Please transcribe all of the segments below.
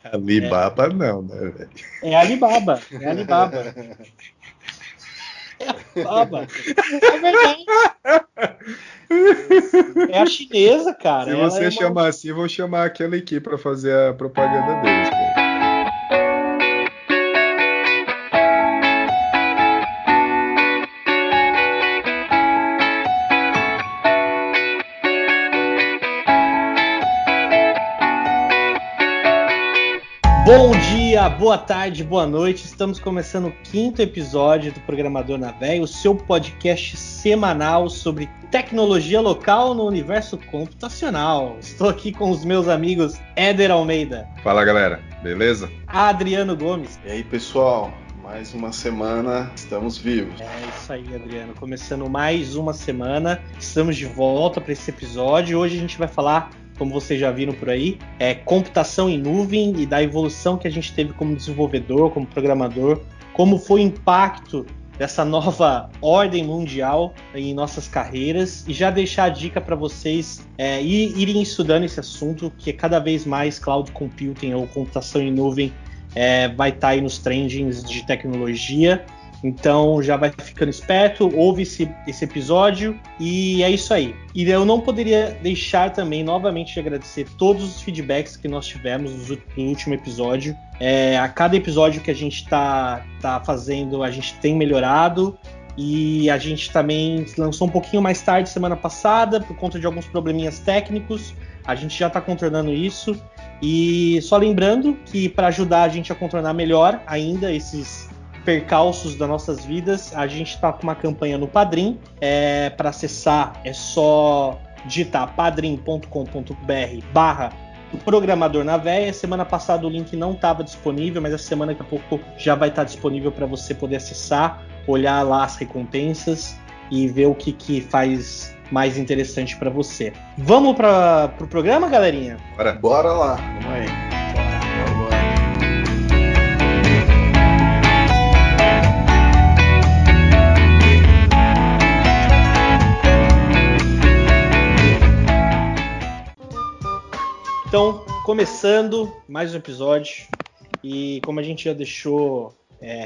Alibaba não, né, velho? É Alibaba, é Alibaba. É Alibaba. É verdade. É a chinesa, cara. Se Ela é você uma. chamar assim, eu vou chamar aquela aqui pra fazer a propaganda deles, pô. Bom dia, boa tarde, boa noite. Estamos começando o 5º episódio do Programador na Véia, o seu podcast semanal sobre tecnologia local no universo computacional. Estou aqui com os meus amigos Éder Almeida. Fala, galera. Beleza? Adriano Gomes. E aí, pessoal? Mais uma semana, estamos vivos. É isso aí, Adriano. Começando mais uma semana. Estamos de volta para esse episódio. Hoje a gente vai falar, como vocês já viram por aí, computação em nuvem e da evolução que a gente teve como desenvolvedor, como programador, como foi o impacto dessa nova ordem mundial em nossas carreiras, e já deixar a dica para vocês irem estudando esse assunto, que cada vez mais cloud computing ou computação em nuvem vai estar aí nos trendings de tecnologia. Então já vai ficando esperto, ouve esse episódio e é isso aí. E eu não poderia deixar também novamente de agradecer todos os feedbacks que nós tivemos no último episódio. A cada episódio que a gente está fazendo, a gente tem melhorado. E a gente também lançou um pouquinho mais tarde semana passada, por conta de alguns probleminhas técnicos. A gente já está contornando isso. E só lembrando que para ajudar a gente a contornar melhor ainda esses percalços das nossas vidas, a gente está com uma campanha no Padrim. Para acessar é só digitar padrim.com.br/Programador na Véia. Semana passada o link não estava disponível, mas essa semana daqui a pouco já vai estar disponível para você poder acessar, olhar lá as recompensas e ver o que faz mais interessante para você. Vamos para o programa, galerinha? Bora lá, vamos aí. Bora. Então, começando mais um episódio, e como a gente já deixou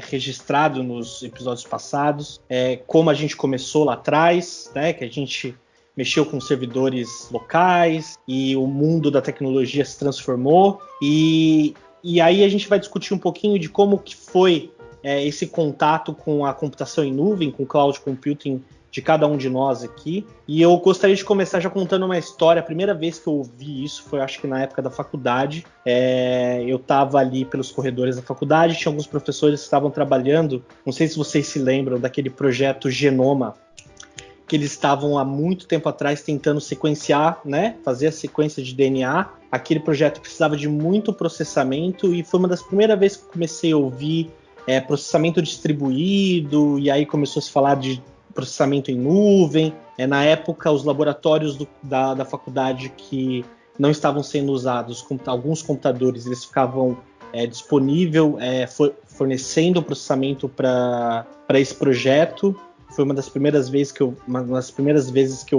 registrado nos episódios passados, como a gente começou lá atrás, né, que a gente mexeu com servidores locais e o mundo da tecnologia se transformou, e aí a gente vai discutir um pouquinho de como que foi esse contato com a computação em nuvem, com o cloud computing de cada um de nós aqui. E eu gostaria de começar já contando uma história. A primeira vez que eu ouvi isso foi, acho que na época da faculdade. Eu estava ali pelos corredores da faculdade, tinha alguns professores que estavam trabalhando, não sei se vocês se lembram daquele projeto Genoma, que eles estavam há muito tempo atrás tentando sequenciar, né, fazer a sequência de DNA. Aquele projeto precisava de muito processamento, e foi uma das primeiras vezes que eu comecei a ouvir processamento distribuído, e aí começou a se falar de processamento em nuvem. Na época, os laboratórios da faculdade que não estavam sendo usados, alguns computadores, eles ficavam disponível, fornecendo processamento para esse projeto. Foi uma das primeiras vezes que eu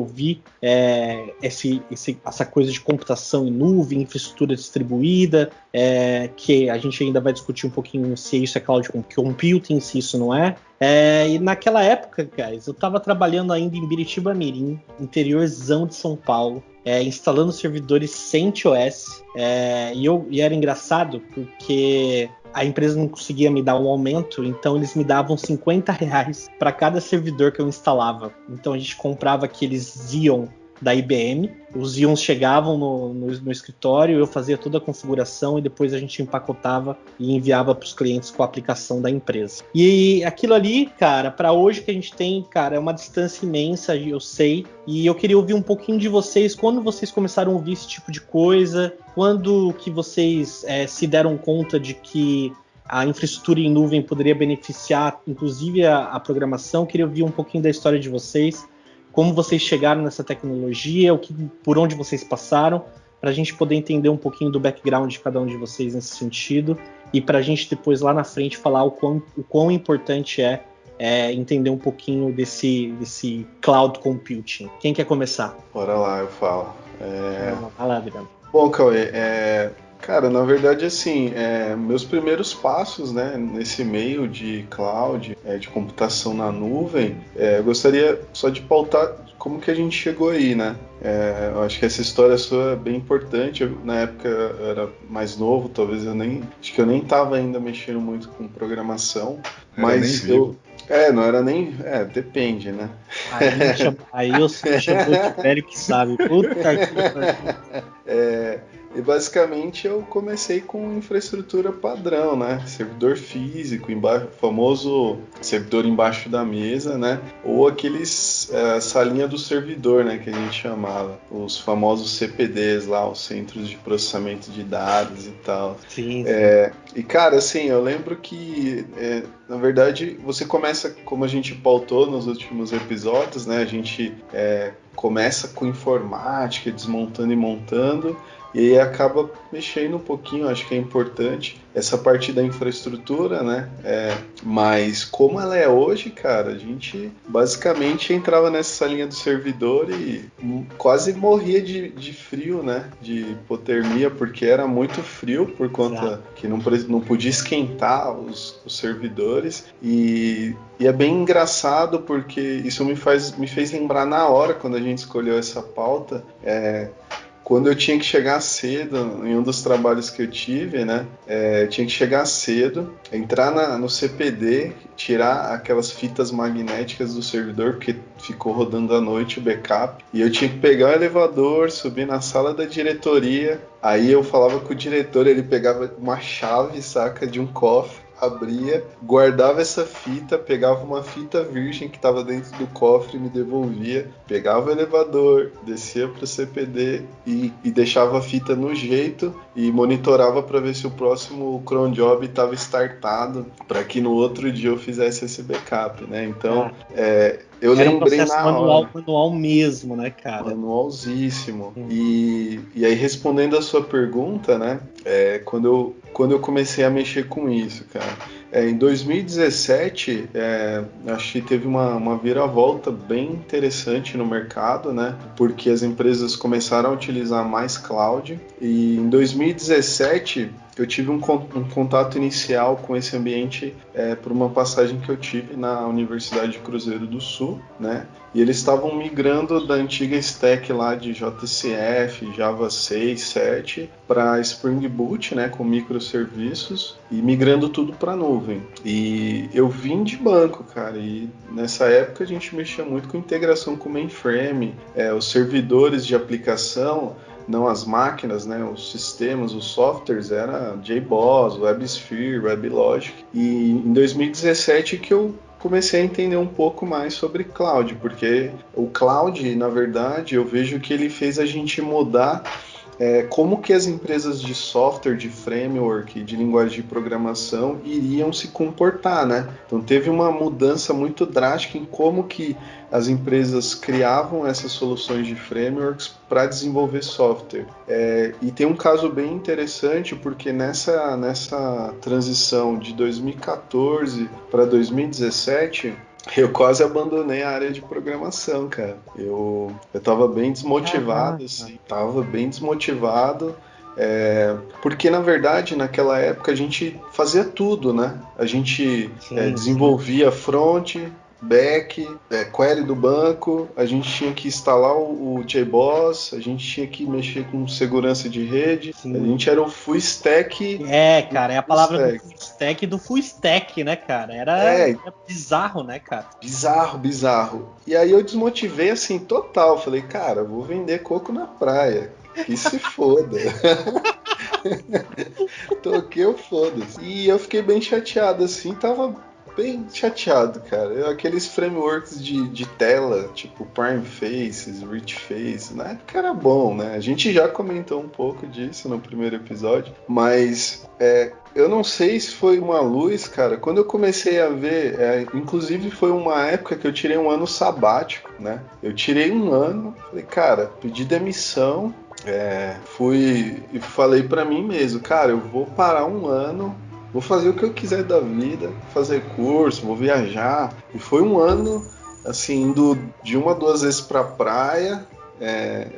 vi essa coisa de computação em nuvem, infraestrutura distribuída, que a gente ainda vai discutir um pouquinho se isso é cloud computing, se isso não é. E naquela época, guys, eu estava trabalhando ainda em Biritiba-Mirim, interiorzão de São Paulo, instalando servidores CentOS, e era engraçado porque a empresa não conseguia me dar um aumento, então eles me davam R$50 para cada servidor que eu instalava. Então a gente comprava aqueles Xeon da IBM, os Xeons chegavam no escritório, eu fazia toda a configuração e depois a gente empacotava e enviava para os clientes com a aplicação da empresa. E aquilo ali, cara, para hoje que a gente tem, cara, é uma distância imensa, eu sei, e eu queria ouvir um pouquinho de vocês, quando vocês começaram a ouvir esse tipo de coisa, quando que vocês se deram conta de que a infraestrutura em nuvem poderia beneficiar, inclusive, a programação. Eu queria ouvir um pouquinho da história de vocês, como vocês chegaram nessa tecnologia, por onde vocês passaram, para a gente poder entender um pouquinho do background de cada um de vocês nesse sentido, e para a gente depois lá na frente falar o quão importante entender um pouquinho desse cloud computing. Quem quer começar? Bora lá, eu falo. Vai lá, Adriano. Bom, Cauê, Cara, na verdade, assim, meus primeiros passos, né, nesse meio de cloud, de computação na nuvem, eu gostaria só de pautar como que a gente chegou aí, né? Eu acho que essa história sua é bem importante. Na época eu era mais novo, talvez acho que eu nem estava ainda mexendo muito com programação, Era nem mas vivo. não era nem, depende, né? Aí você me chamou de velho que sabe. Puta que pariu. E basicamente eu comecei com infraestrutura padrão, né? Servidor físico, famoso servidor embaixo da mesa, né? Ou aqueles salinha do servidor, né? Que a gente chamava. Os famosos CPDs lá, os centros de processamento de dados e tal. Sim. E cara, assim, eu lembro que na verdade você começa, como a gente pautou nos últimos episódios, né? A gente começa com informática, desmontando e montando. E aí acaba mexendo um pouquinho, acho que é importante, essa parte da infraestrutura, né? Mas como ela é hoje, cara, a gente basicamente entrava nessa linha do servidor e quase morria de frio, né? De hipotermia, porque era muito frio por conta que não podia esquentar os servidores. E é bem engraçado porque isso me fez lembrar na hora, quando a gente escolheu essa pauta, quando eu tinha que chegar cedo, em um dos trabalhos que eu tive, né? Eu tinha que chegar cedo, entrar no CPD, tirar aquelas fitas magnéticas do servidor, porque ficou rodando à noite o backup. E eu tinha que pegar o elevador, subir na sala da diretoria. Aí eu falava com o diretor, ele pegava uma chave, saca, de um cofre, abria, guardava essa fita, pegava uma fita virgem que estava dentro do cofre e me devolvia, pegava o elevador, descia para o CPD e deixava a fita no jeito e monitorava para ver se o próximo cron job estava startado, para que no outro dia eu fizesse esse backup, né? Então, eu era lembrei um processo na hora. manual mesmo, né, cara? Manualzíssimo. E aí, respondendo a sua pergunta, né? Quando eu comecei a mexer com isso, cara. Em 2017, acho que teve uma viravolta bem interessante no mercado, né? Porque as empresas começaram a utilizar mais cloud. E em 2017 eu tive um contato inicial com esse ambiente por uma passagem que eu tive na Universidade de Cruzeiro do Sul, né? E eles estavam migrando da antiga stack lá de JCF, Java 6, 7 para Spring Boot, né, com microserviços e migrando tudo para nuvem. E eu vim de banco, cara, e nessa época a gente mexia muito com integração com mainframe, os servidores de aplicação, não as máquinas, né, os sistemas, os softwares, era JBoss, WebSphere, WebLogic. E em 2017 que eu comecei a entender um pouco mais sobre cloud, porque o cloud, na verdade, eu vejo que ele fez a gente mudar como que as empresas de software, de framework, de linguagem de programação iriam se comportar, né? Então teve uma mudança muito drástica em como que as empresas criavam essas soluções de frameworks para desenvolver software. E tem um caso bem interessante, porque nessa transição de 2014 para 2017, eu quase abandonei a área de programação, cara. Eu tava bem desmotivado, assim. Tava bem desmotivado. Porque, na verdade, naquela época a gente fazia tudo, né? A gente desenvolvia front, back, query do banco, a gente tinha que instalar o JBoss, a gente tinha que mexer com segurança de rede, a gente era o full stack. Cara, é a palavra do full stack do full stack, né, cara? Era bizarro, né, cara? Bizarro. E aí eu desmotivei, assim, total. Falei, cara, vou vender coco na praia. Que se foda. Toquei o foda-se. E eu fiquei bem chateado, assim, tava bem chateado, cara. Aqueles frameworks de tela, tipo Prime Faces, Rich Face, na época era bom, né? A gente já comentou um pouco disso no primeiro episódio, mas eu não sei se foi uma luz, cara. Quando eu comecei a ver, inclusive foi uma época que eu tirei um ano sabático, né? Eu tirei um ano, falei, cara, pedi demissão, fui e falei pra mim mesmo, cara, eu vou parar um ano, vou fazer o que eu quiser da vida, fazer curso, vou viajar. E foi um ano, assim, indo de 1 a 2 vezes pra praia,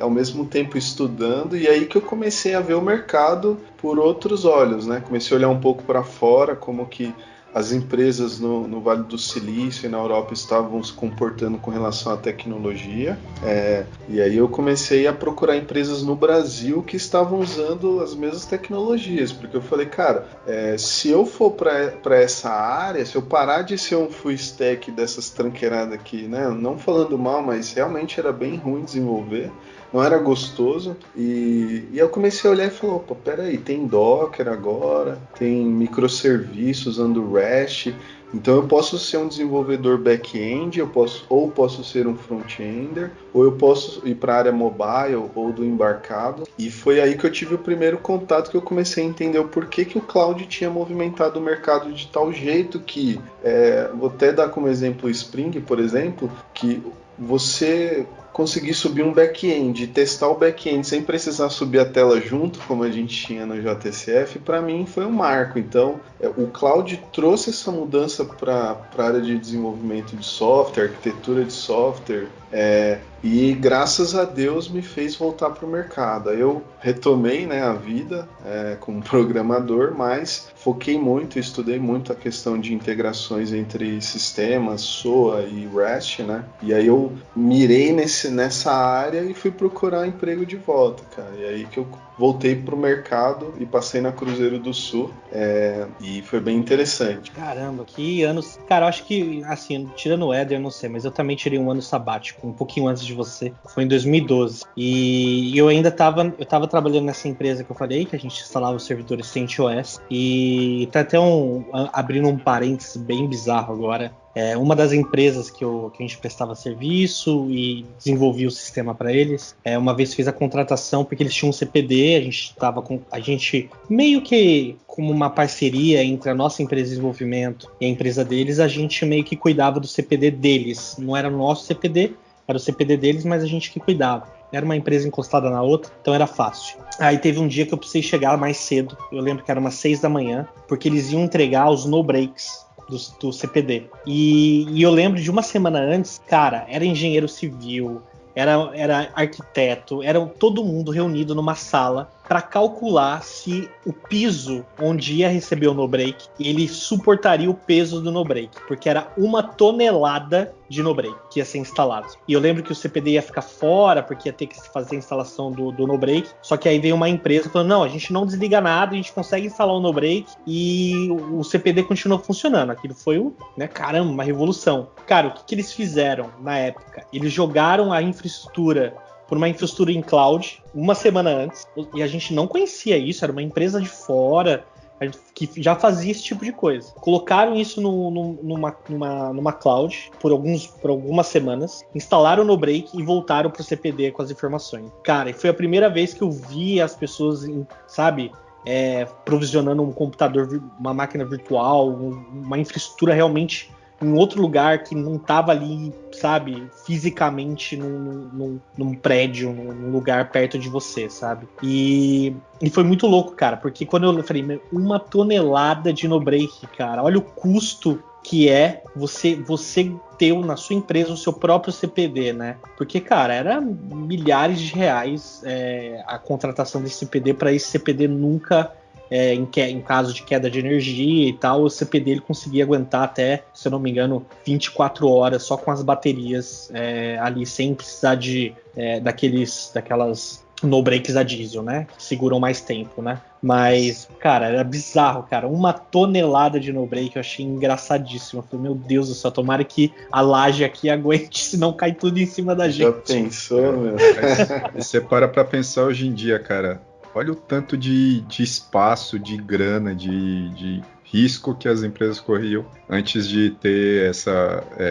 ao mesmo tempo estudando, e aí que eu comecei a ver o mercado por outros olhos, né? Comecei a olhar um pouco para fora, como que as empresas no Vale do Silício e na Europa estavam se comportando com relação à tecnologia. E aí eu comecei a procurar empresas no Brasil que estavam usando as mesmas tecnologias, porque eu falei, cara, se eu for para essa área, se eu parar de ser um full stack dessas tranqueiradas aqui, né, não falando mal, mas realmente era bem ruim desenvolver, não era gostoso, e eu comecei a olhar e falar, opa, peraí, tem Docker agora, tem microserviços usando REST, então eu posso ser um desenvolvedor back-end, ou posso ser um front-ender, ou eu posso ir para a área mobile ou do embarcado, e foi aí que eu tive o primeiro contato, que eu comecei a entender o porquê que o cloud tinha movimentado o mercado de tal jeito que, vou até dar como exemplo o Spring, por exemplo, que você conseguir subir um back-end e testar o back-end sem precisar subir a tela junto, como a gente tinha no JSF, para mim foi um marco. Então, o cloud trouxe essa mudança para a área de desenvolvimento de software, arquitetura de software, e graças a Deus me fez voltar para o mercado. Aí eu retomei, né, a vida como programador, mas foquei muito, estudei muito a questão de integrações entre sistemas, SOA e REST, né? E aí eu mirei nessa área e fui procurar emprego de volta, cara. E aí que eu voltei pro mercado e passei na Cruzeiro do Sul, e foi bem interessante. Caramba, que anos... Cara, eu acho que, assim, tirando o Éder, eu não sei, mas eu também tirei um ano sabático, um pouquinho antes de você. Foi em 2012. E eu ainda tava trabalhando nessa empresa que eu falei, que a gente instalava os servidores CentOS. E tá até abrindo um parênteses bem bizarro agora. Uma das empresas que a gente prestava serviço e desenvolvia o sistema para eles, uma vez fez a contratação porque eles tinham um CPD, a gente meio que como uma parceria entre a nossa empresa de desenvolvimento e a empresa deles, a gente meio que cuidava do CPD deles. Não era o nosso CPD, era o CPD deles, mas a gente que cuidava. Era uma empresa encostada na outra, então era fácil. Aí teve um dia que eu precisei chegar mais cedo, eu lembro que era umas 6 da manhã, porque eles iam entregar os no-breaks do CPD. E eu lembro de uma semana antes, cara, era engenheiro civil, era arquiteto, era todo mundo reunido numa sala para calcular se o piso onde ia receber o no-break, ele suportaria o peso do no-break, porque era 1 tonelada de no-break que ia ser instalado. E eu lembro que o CPD ia ficar fora, porque ia ter que fazer a instalação do no-break, só que aí veio uma empresa falando, não, a gente não desliga nada, a gente consegue instalar o no-break e o CPD continua funcionando. Aquilo foi, caramba, uma revolução. Cara, o que eles fizeram na época? Eles jogaram a infraestrutura por uma infraestrutura em cloud, uma semana antes, e a gente não conhecia isso, era uma empresa de fora que já fazia esse tipo de coisa. Colocaram isso numa cloud por algumas semanas, instalaram no break e voltaram pro CPD com as informações. Cara, e foi a primeira vez que eu vi as pessoas, provisionando um computador, uma máquina virtual, uma infraestrutura realmente em outro lugar que não estava ali, sabe, fisicamente num prédio, num lugar perto de você, sabe? E foi muito louco, cara, porque quando eu falei, 1 tonelada de no-break, cara, olha o custo que é você ter na sua empresa o seu próprio CPD, né? Porque, cara, era milhares de reais a contratação desse CPD, para esse CPD nunca... em caso de queda de energia e tal, o CPD ele conseguia aguentar até, se eu não me engano, 24 horas só com as baterias ali, sem precisar daquelas no-breaks a diesel, né? Que seguram mais tempo, né? Mas, cara, era bizarro, cara. 1 tonelada de no-break, eu achei engraçadíssimo. Eu falei, meu Deus do céu, tomara que a laje aqui aguente, senão cai tudo em cima da gente. Já pensou, meu? Você para pra pensar hoje em dia, cara. Olha o tanto de espaço, de grana, de risco que as empresas corriam antes de ter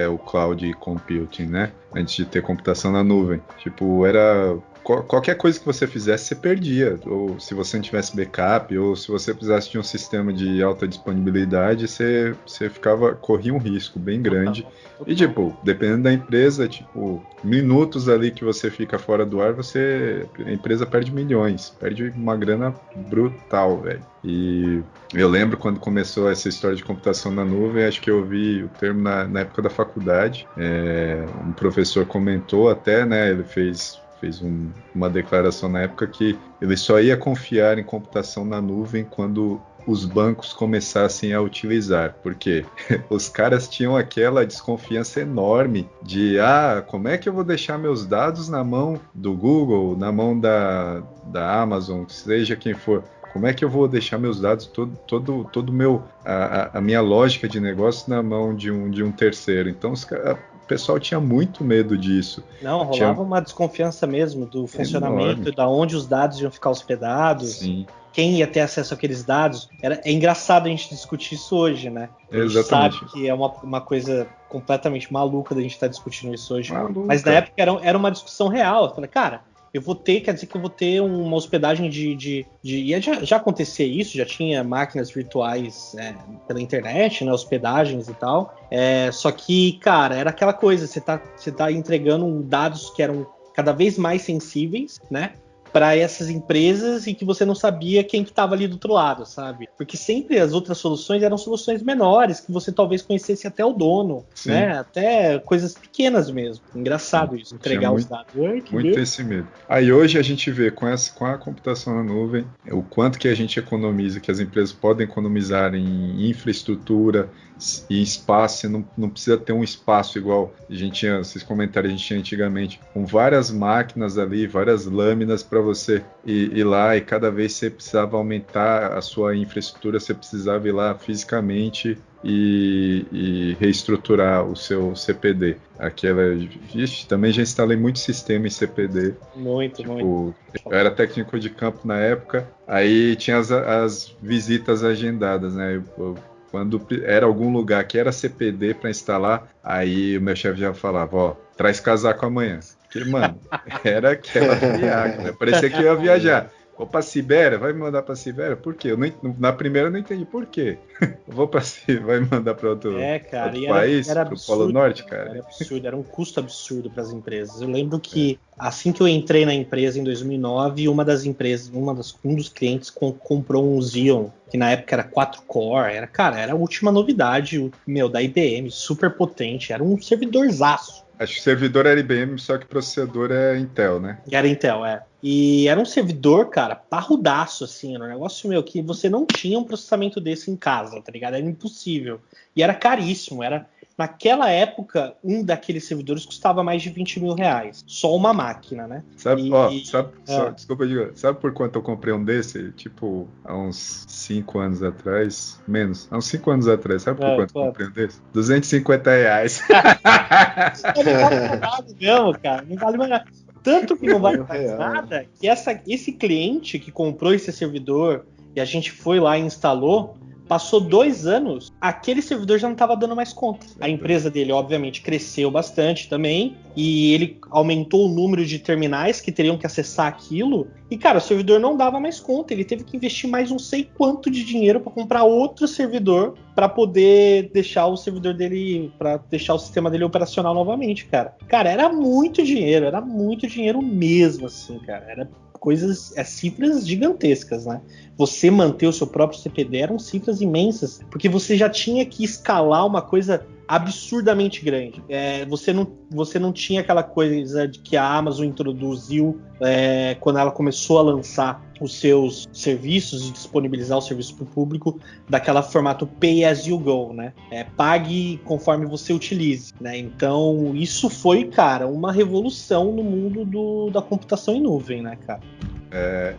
o cloud computing, né? Antes de ter computação na nuvem. Tipo, era... Qualquer coisa que você fizesse, você perdia. Ou se você não tivesse backup, ou se você precisasse de um sistema de alta disponibilidade, você corria um risco bem grande. E, tipo, dependendo da empresa, tipo, minutos ali que você fica fora do ar, a empresa perde milhões. Perde uma grana brutal, velho. E eu lembro quando começou essa história de computação na nuvem, acho que eu ouvi o termo na época da faculdade. Um professor comentou até, né, ele fez fez uma declaração na época que ele só ia confiar em computação na nuvem quando os bancos começassem a utilizar, porque os caras tinham aquela desconfiança enorme de como é que eu vou deixar meus dados na mão do Google, na mão da Amazon, seja quem for. Como é que eu vou deixar meus dados, todo meu a minha lógica de negócio na mão de um terceiro? Então o pessoal tinha muito medo disso. Não, rolava uma desconfiança mesmo do funcionamento, da onde os dados iam ficar hospedados. Sim. Quem ia ter acesso àqueles dados. É engraçado a gente discutir isso hoje, né? A gente sabe que é uma coisa completamente maluca da gente estar discutindo isso hoje. Mas na época era uma discussão real. Eu falei, cara, quer dizer que eu vou ter uma hospedagem ia já acontecer isso, já tinha máquinas virtuais pela internet, né, hospedagens e tal. Só que, cara, era aquela coisa, você tá entregando dados que eram cada vez mais sensíveis, né? Para essas empresas e que você não sabia quem que estava ali do outro lado, sabe? Porque sempre as outras soluções eram soluções menores, que você talvez conhecesse até o dono, Sim. né? Até coisas pequenas mesmo. Engraçado isso, entregar os dados. Muito esse medo. Aí hoje a gente vê com a computação na nuvem, o quanto que a gente economiza, que as empresas podem economizar em infraestrutura e espaço. Não precisa ter um espaço igual vocês comentaram, a gente tinha antigamente, com várias máquinas ali, várias lâminas para você ir lá, e cada vez você precisava aumentar a sua infraestrutura, você precisava ir lá fisicamente e reestruturar o seu CPD. Também já instalei muito sistema em CPD. Muito. Eu era técnico de campo na época, aí tinha as visitas agendadas, né? Quando era algum lugar que era CPD para instalar, aí o meu chefe já falava, traz casaco amanhã. Porque, mano, era aquela viagem, né? Parecia que eu ia viajar. Vou pra Sibéria? Vai me mandar pra Sibéria? Por quê? Na primeira eu não entendi por quê. Eu vou pra Sibéria, vai me mandar pra outro país? Era pro absurdo, Polo Norte, cara? Era absurdo, era um custo absurdo para as empresas. Eu lembro que assim que eu entrei na empresa em 2009, um dos clientes comprou um Xeon, que na época era 4-core, era a última novidade, da IBM, super potente, era um servidorzaço. Acho que o servidor era IBM, só que o processador é Intel, né? Era Intel, E era um servidor, cara, parrudaço, assim, era um negócio que você não tinha um processamento desse em casa, tá ligado? Era impossível. E era caríssimo, naquela época, um daqueles servidores custava mais de 20 mil reais. Só uma máquina, né? Desculpa, Diego. Sabe por quanto eu comprei um desse? Tipo, há uns 5 anos atrás. Menos. Há uns 5 anos atrás. Sabe por quanto eu comprei um desse? 250 reais. Não vale nada mesmo, cara. Não vale mais nada. Tanto que não vale mais nada, que esse cliente que comprou esse servidor e a gente foi lá e instalou, passou 2 anos, aquele servidor já não estava dando mais conta. A empresa dele, obviamente, cresceu bastante também, e ele aumentou o número de terminais que teriam que acessar aquilo, e, cara, o servidor não dava mais conta. Ele teve que investir mais não sei quanto de dinheiro para comprar outro servidor para poder deixar o servidor dele, para deixar o sistema dele operacional novamente, cara. Cara, era muito dinheiro mesmo, assim, cara. Era cifras gigantescas, né? Você manter o seu próprio CPD eram cifras imensas, porque você já tinha que escalar uma coisa absurdamente grande. Você não tinha aquela coisa de que a Amazon introduziu quando ela começou a lançar os seus serviços e disponibilizar o serviço para o público, daquela formato pay as you go, né? Pague conforme você utilize, né? Então isso foi, cara, uma revolução no mundo da computação em nuvem, né, cara?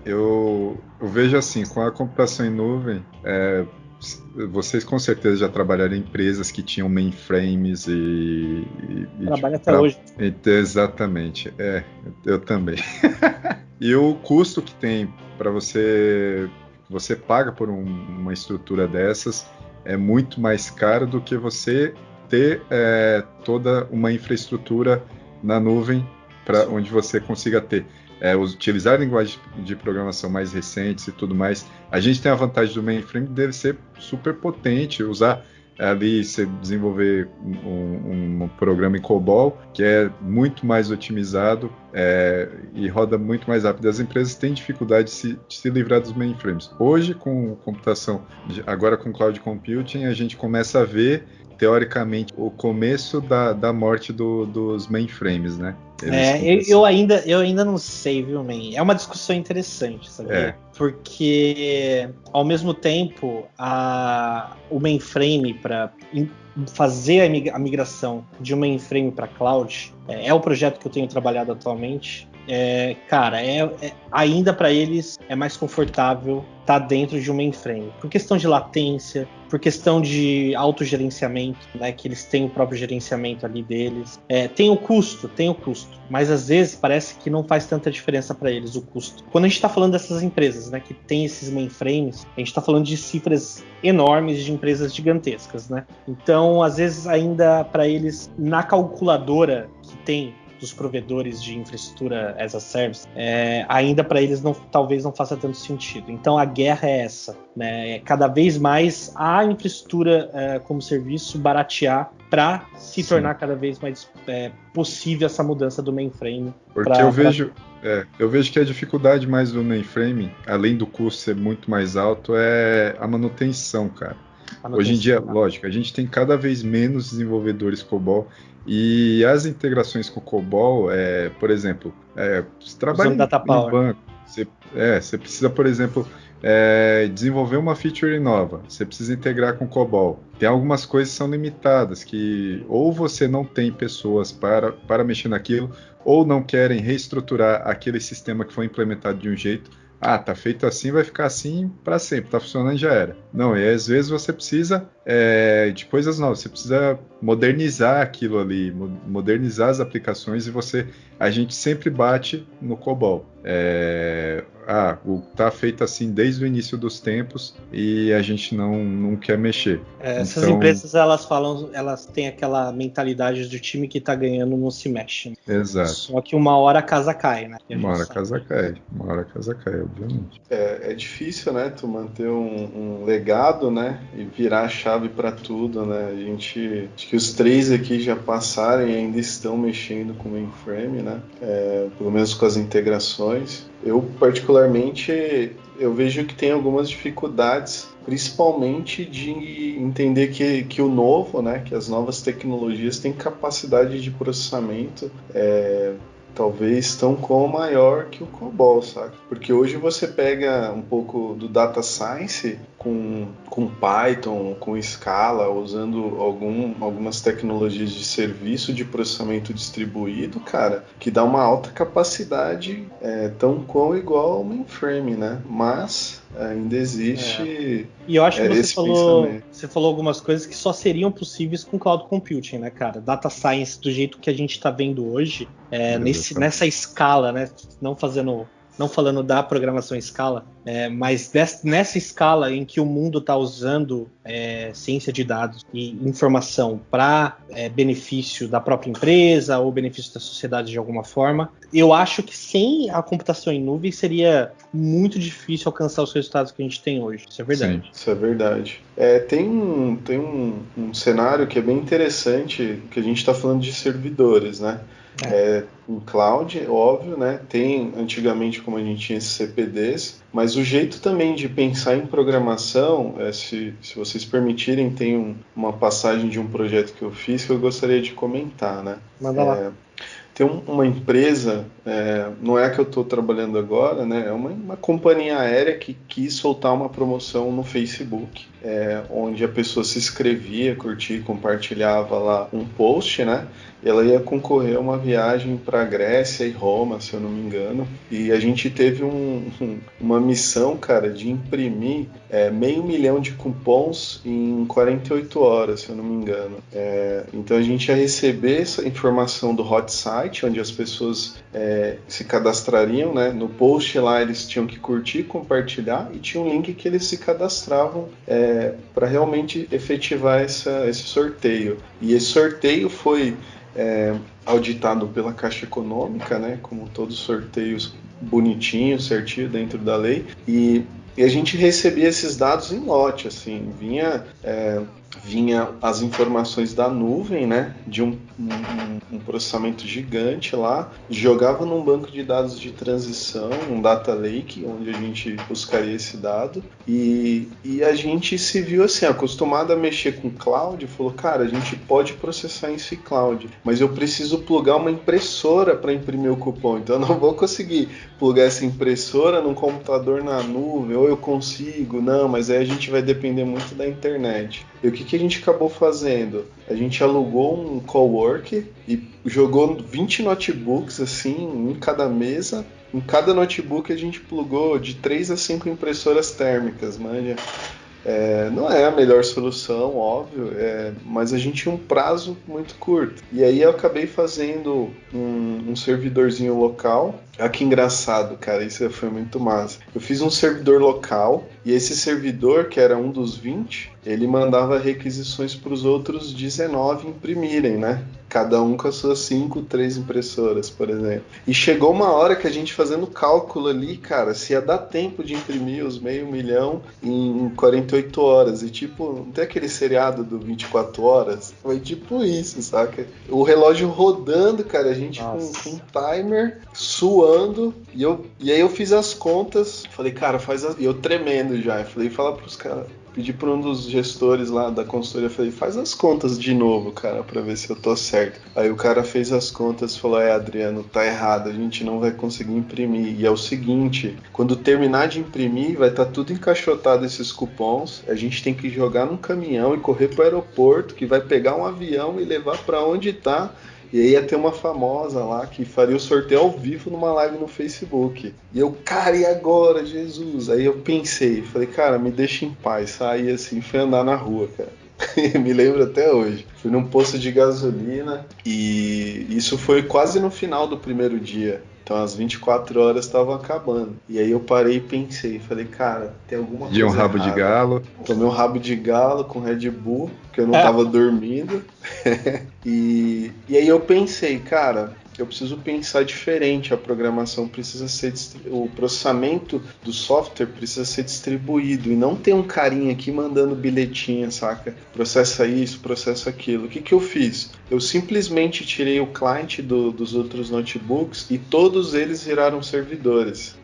Eu vejo assim, com a computação em nuvem, vocês com certeza já trabalharam em empresas que tinham mainframes Trabalha até hoje. Exatamente, eu também. E o custo que tem para você paga por uma estrutura dessas é muito mais caro do que você ter toda uma infraestrutura na nuvem para onde você consiga ter. Utilizar linguagens de programação mais recentes e tudo mais. A gente tem a vantagem do mainframe, deve ser super potente, usar ali, você desenvolver um programa em COBOL, que é muito mais otimizado e roda muito mais rápido. As empresas têm dificuldade de se livrar dos mainframes. Hoje, com computação, agora com cloud computing, a gente começa a ver teoricamente, o começo da morte dos mainframes, né? Eu ainda não sei, viu, man? É uma discussão interessante, sabia? Porque, ao mesmo tempo, o mainframe, para fazer a migração de um mainframe para cloud, é o projeto que eu tenho trabalhado atualmente. Cara, ainda para eles é mais confortável estar dentro de um mainframe, por questão de latência, por questão de autogerenciamento, né, que eles têm o próprio gerenciamento ali deles. Tem o custo, mas às vezes parece que não faz tanta diferença para eles o custo. Quando a gente está falando dessas empresas, né, que tem esses mainframes, a gente está falando de cifras enormes de empresas gigantescas, né? Então, às vezes ainda para eles, na calculadora que tem dos provedores de infraestrutura as a service, ainda para eles talvez não faça tanto sentido. Então a guerra é essa, né? Cada vez mais a infraestrutura como serviço baratear para se tornar cada vez mais possível essa mudança do mainframe. Porque eu vejo que a dificuldade mais do mainframe, além do custo ser muito mais alto, é a manutenção, cara. Hoje em dia, lógico, a gente tem cada vez menos desenvolvedores COBOL e as integrações com COBOL, por exemplo, você trabalha em banco, você precisa, por exemplo, desenvolver uma feature nova, você precisa integrar com COBOL. Tem algumas coisas que são limitadas, que ou você não tem pessoas para mexer naquilo, ou não querem reestruturar aquele sistema que foi implementado de um jeito. Tá feito assim, vai ficar assim para sempre, tá funcionando e já era. Não, e às vezes você precisa de coisas novas, você precisa modernizar aquilo ali, modernizar as aplicações e a gente sempre bate no COBOL. Tá feito assim desde o início dos tempos e a gente não quer mexer. Essas empresas, elas têm aquela mentalidade do time que tá ganhando não se mexe. Né? Exato. Só que uma hora a casa cai, né? Uma hora a casa cai, obviamente. É difícil, né, tu manter um legado, né, e virar a chave para tudo, né? Acho que os três aqui já passaram e ainda estão mexendo com o mainframe, né? Pelo menos com as integrações. Eu, particularmente, vejo que tem algumas dificuldades, principalmente de entender que o novo, né, que as novas tecnologias têm capacidade de processamento talvez tão com maior que o COBOL, sabe? Porque hoje você pega um pouco do Data Science com Python, com Scala, usando algumas tecnologias de serviço de processamento distribuído, cara, que dá uma alta capacidade tão com igual ao mainframe, né? Mas ainda existe. E eu acho que você falou algumas coisas que só seriam possíveis com Cloud Computing, né, cara? Data Science, do jeito que a gente está vendo hoje, nessa escala, né? Não falando da programação em escala, mas nessa escala em que o mundo está usando ciência de dados e informação para benefício da própria empresa ou benefício da sociedade de alguma forma, eu acho que sem a computação em nuvem seria muito difícil alcançar os resultados que a gente tem hoje. Isso é verdade. Sim, isso é verdade. Tem um cenário que é bem interessante, que a gente está falando de servidores, né? Em cloud, óbvio, né? Tem antigamente, como a gente tinha esses CPDs, mas o jeito também de pensar em programação, se vocês permitirem, tem uma passagem de um projeto que eu fiz que eu gostaria de comentar, né? Manda lá. Tem uma empresa, não é a que eu estou trabalhando agora, né? É uma companhia aérea que quis soltar uma promoção no Facebook, onde a pessoa se inscrevia, curtia, compartilhava lá um post, né? E ela ia concorrer a uma viagem para Grécia e Roma, se eu não me engano. E a gente teve uma missão, cara, de imprimir 500 mil de cupons em 48 horas, se eu não me engano. Então a gente ia receber essa informação do hot site, onde as pessoas se cadastrariam, né? No post lá eles tinham que curtir, compartilhar, e tinha um link que eles se cadastravam para realmente efetivar esse sorteio. E esse sorteio foi auditado pela Caixa Econômica, né? Como todos os sorteios, bonitinho, certinho, dentro da lei. E a gente recebia esses dados em lote, assim, vinha vinha as informações da nuvem, né, de um processamento gigante lá, jogava num banco de dados de transição, um data lake, onde a gente buscaria esse dado, e a gente se viu assim, acostumado a mexer com cloud, falou, cara, a gente pode processar em cloud, mas eu preciso plugar uma impressora para imprimir o cupom, então eu não vou conseguir plugar essa impressora num computador na nuvem, ou eu consigo, não, mas aí a gente vai depender muito da internet. E o que a gente acabou fazendo? A gente alugou um cowork e jogou 20 notebooks assim, em cada mesa. Em cada notebook a gente plugou de 3 a 5 impressoras térmicas, manja. Não é a melhor solução, óbvio, mas a gente tinha um prazo muito curto. E aí eu acabei fazendo um servidorzinho local. Ah, que engraçado, cara, isso foi muito massa. Eu fiz um servidor local e esse servidor, que era um dos 20, ele mandava requisições para os outros 19 imprimirem, né? Cada um com as suas 3 impressoras, por exemplo. E chegou uma hora que a gente fazendo cálculo ali, cara, se ia dar tempo de imprimir os 500.000 em 48 horas. E tipo, não tem aquele seriado do 24 horas? Foi tipo isso, saca? O relógio rodando, cara, a gente com um timer, suando. E aí eu fiz as contas, falei, cara, e eu tremendo já. Eu falei, fala pros caras. Pedi para um dos gestores lá da consultoria, falei, faz as contas de novo, cara, para ver se eu tô certo. Aí o cara fez as contas e falou, Adriano, tá errado, a gente não vai conseguir imprimir. E é o seguinte, quando terminar de imprimir, vai estar tudo encaixotado esses cupons, a gente tem que jogar num caminhão e correr pro aeroporto, que vai pegar um avião e levar para onde tá. E aí ia ter uma famosa lá que faria o sorteio ao vivo numa live no Facebook. E eu, cara, e agora, Jesus? Aí eu pensei, falei, cara, me deixa em paz. Saí assim, fui andar na rua, cara. Me lembro até hoje. Fui num posto de gasolina e isso foi quase no final do primeiro dia. Então as 24 horas estavam acabando. E aí eu parei e pensei, falei, cara, tem alguma coisa um rabo errada. De galo. Tomei um rabo de galo com Red Bull, porque eu não tava dormindo. E aí eu pensei, cara, eu preciso pensar diferente, a programação precisa ser, o processamento do software precisa ser distribuído e não ter um carinha aqui mandando bilhetinha, saca? Processa isso, processa aquilo. O que eu fiz? Eu simplesmente tirei o client dos outros notebooks e todos eles viraram servidores.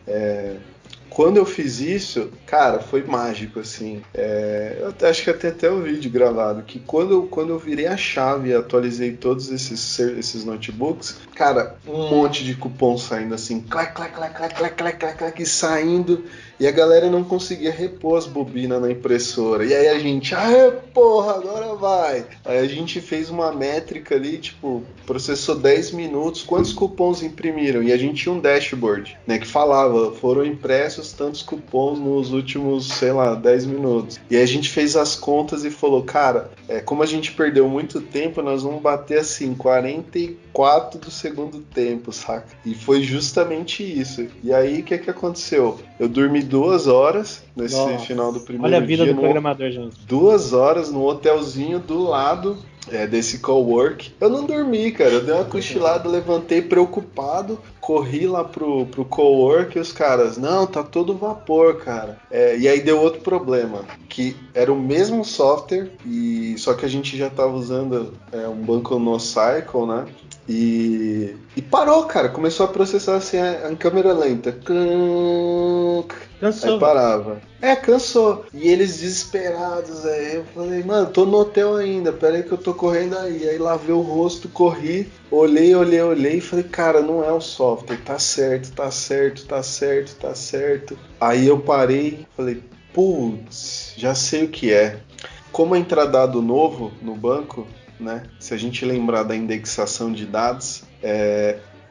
Quando eu fiz isso, cara, foi mágico, assim. Eu acho que até o vídeo gravado, que quando eu virei a chave e atualizei todos esses notebooks, cara, um monte de cupom saindo assim, clac, clac, clac, clac, clac, clac, clac, clac, saindo, e a galera não conseguia repor as bobinas na impressora. E aí a gente, porra, agora vai. Aí a gente fez uma métrica ali, tipo, processou 10 minutos, quantos cupons imprimiram? E a gente tinha um dashboard, né, que falava, foram impressos tantos cupons nos últimos, 10 minutos. E aí a gente fez as contas e falou, cara, como a gente perdeu muito tempo, nós vamos bater assim, 44 do segundo tempo, saca? E foi justamente isso. E aí, o que aconteceu? Eu dormi 2 horas nesse final do primeiro dia. Olha a vida do programador, gente. 2 horas no hotelzinho do lado desse cowork. Eu não dormi, cara. Eu dei uma cochilada, levantei preocupado, corri lá pro cowork e os caras, não, tá todo vapor, cara. E aí deu outro problema, que era o mesmo software, só que a gente já tava usando um banco NoScycle, né? E parou, cara. Começou a processar assim em câmera lenta. Cansou. Aí parava. Cansou. E eles desesperados, aí eu falei, mano, tô no hotel ainda, peraí que eu tô correndo aí. Aí lavei o rosto, corri, olhei e falei, cara, não é o software, tá certo. Aí eu parei, falei, putz, já sei o que é. Como entrar dado novo no banco, né? Se a gente lembrar da indexação de dados,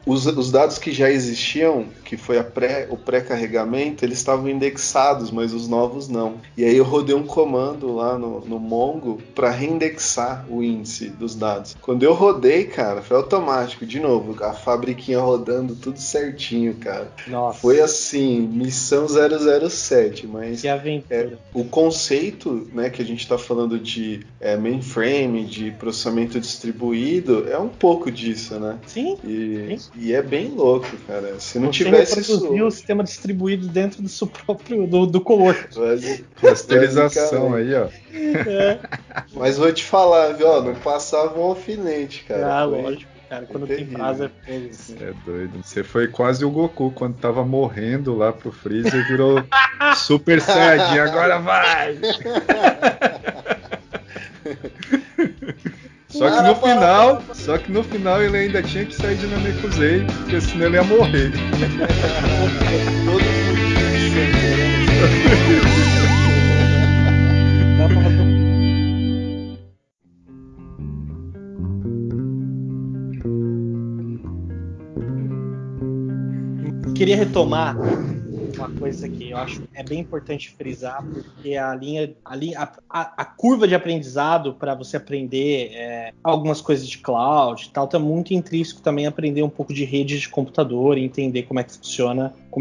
os dados que já existiam, que foi o pré-carregamento, eles estavam indexados, mas os novos não. E aí eu rodei um comando lá no Mongo para reindexar o índice dos dados. Quando eu rodei, cara, foi automático, de novo, a fabriquinha rodando tudo certinho, cara. Nossa. Foi assim, missão 007, mas que aventura. O conceito, né, que a gente está falando de mainframe, de processamento distribuído, é um pouco disso, né? Sim. E é bem louco, cara. Se não tivesse isso... o sistema distribuído dentro do próprio do cowork. Masterização aí, ó. Mas vou te falar, viu? Ó, não passava um alfinete, cara. Lógico, cara. Quando tem prazo é fogo. Assim. É doido. Você foi quase o Goku quando tava morrendo lá pro Freezer e virou Super Saiyajin. Agora vai! Só que no final ele ainda tinha que sair de Namekusei, porque senão ele ia morrer. Queria retomar uma coisa que eu acho é bem importante frisar, porque a curva de aprendizado para você aprender algumas coisas de cloud e tal, tá muito intrínseco também aprender um pouco de rede de computador e entender como é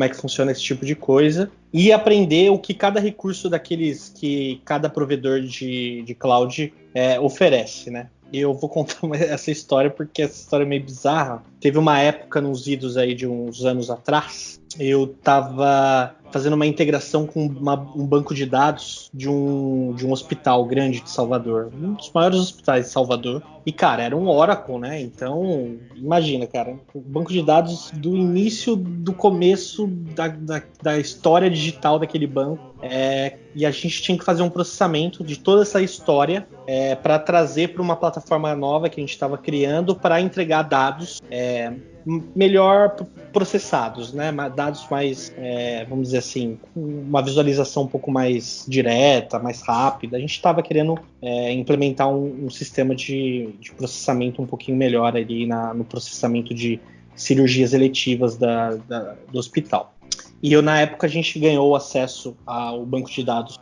que funciona esse tipo de coisa e aprender o que cada recurso daqueles que cada provedor de cloud oferece, né? Eu vou contar essa história porque essa história é meio bizarra. Teve uma época nos idos aí de uns anos atrás, eu tava fazendo uma integração com um banco de dados de um hospital grande de Salvador, um dos maiores hospitais de Salvador. E, cara, era um Oracle, né? Então, imagina, cara, um banco de dados do início, do começo da história digital daquele banco. E a gente tinha que fazer um processamento de toda essa história para trazer para uma plataforma nova que a gente estava criando para entregar dados melhor processados, né? Dados mais, vamos dizer assim, com uma visualização um pouco mais direta, mais rápida. A gente estava querendo implementar um sistema de processamento um pouquinho melhor ali no processamento de cirurgias eletivas do hospital. E na época a gente ganhou acesso ao banco de dados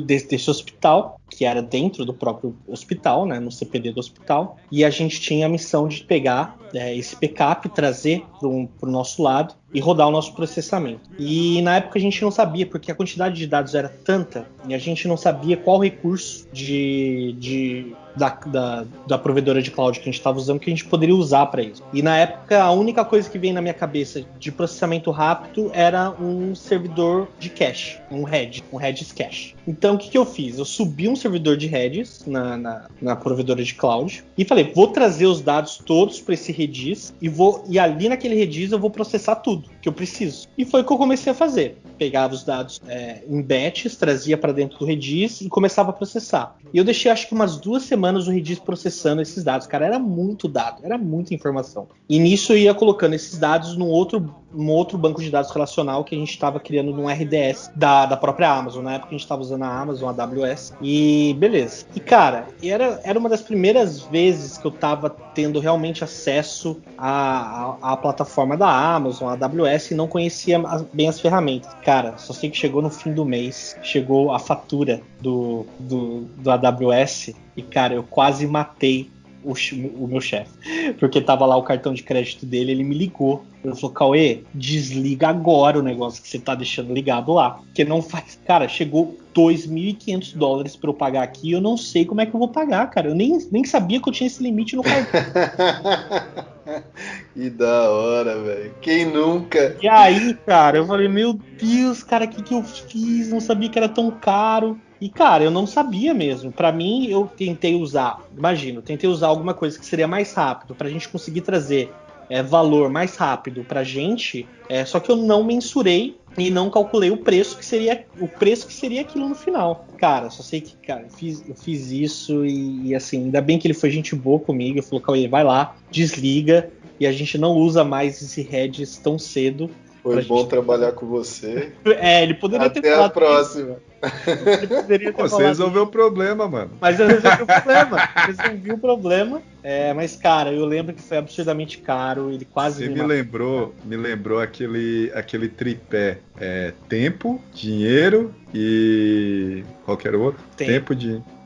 desse hospital, que era dentro do próprio hospital, né, no CPD do hospital, e a gente tinha a missão de pegar esse backup, trazer para o nosso lado e rodar o nosso processamento. E na época a gente não sabia, porque a quantidade de dados era tanta, e a gente não sabia qual recurso da provedora de cloud que a gente estava usando que a gente poderia usar para isso. E na época a única coisa que veio na minha cabeça de processamento rápido era um servidor de cache, um Redis cache. Então o que eu fiz? Eu subi um servidor de Redis na provedora de cloud e falei, vou trazer os dados todos para esse Redis e ali naquele Redis eu vou processar tudo que eu preciso. E foi o que eu comecei a fazer. Pegava os dados em batches, trazia para dentro do Redis e começava a processar. E eu deixei acho que umas 2 semanas o Redis processando esses dados. Cara, era muito dado, era muita informação. E nisso eu ia colocando esses dados num outro banco de dados relacional que a gente estava criando num RDS da própria Amazon. Na época a gente estava usando a Amazon, a AWS. E beleza. E cara, era uma das primeiras vezes que eu estava tendo realmente acesso à plataforma da Amazon, a AWS, e não conhecia bem as ferramentas. Cara, só sei que chegou no fim do mês, chegou a fatura do AWS e, cara, eu quase matei o meu chefe, porque tava lá o cartão de crédito dele, ele me ligou, ele falou, Cauê, desliga agora o negócio que você tá deixando ligado lá, porque não faz, cara, chegou $2.500 pra eu pagar aqui, eu não sei como é que eu vou pagar, cara, eu nem sabia que eu tinha esse limite no cartão. Que da hora, velho, quem nunca? E aí, cara, eu falei, meu Deus, cara, o que eu fiz, não sabia que era tão caro. E, cara, eu não sabia mesmo. Pra mim, eu tentei usar alguma coisa que seria mais rápido, pra gente conseguir trazer valor mais rápido pra gente, só que eu não mensurei e não calculei o preço que seria aquilo no final. Cara, só sei que, cara, eu fiz isso e assim, ainda bem que ele foi gente boa comigo, ele falou, Cauê, vai lá, desliga, e a gente não usa mais esse Redis tão cedo. Foi bom trabalhar com você. Ele poderia ter falado. Até a próxima. Você resolveu o problema, mano. Mas eu resolvi o problema. Mas, cara, eu lembro que foi absurdamente caro. Ele quase me lembrou aquele tripé. Tempo, dinheiro e... Qual que era o outro? Tempo,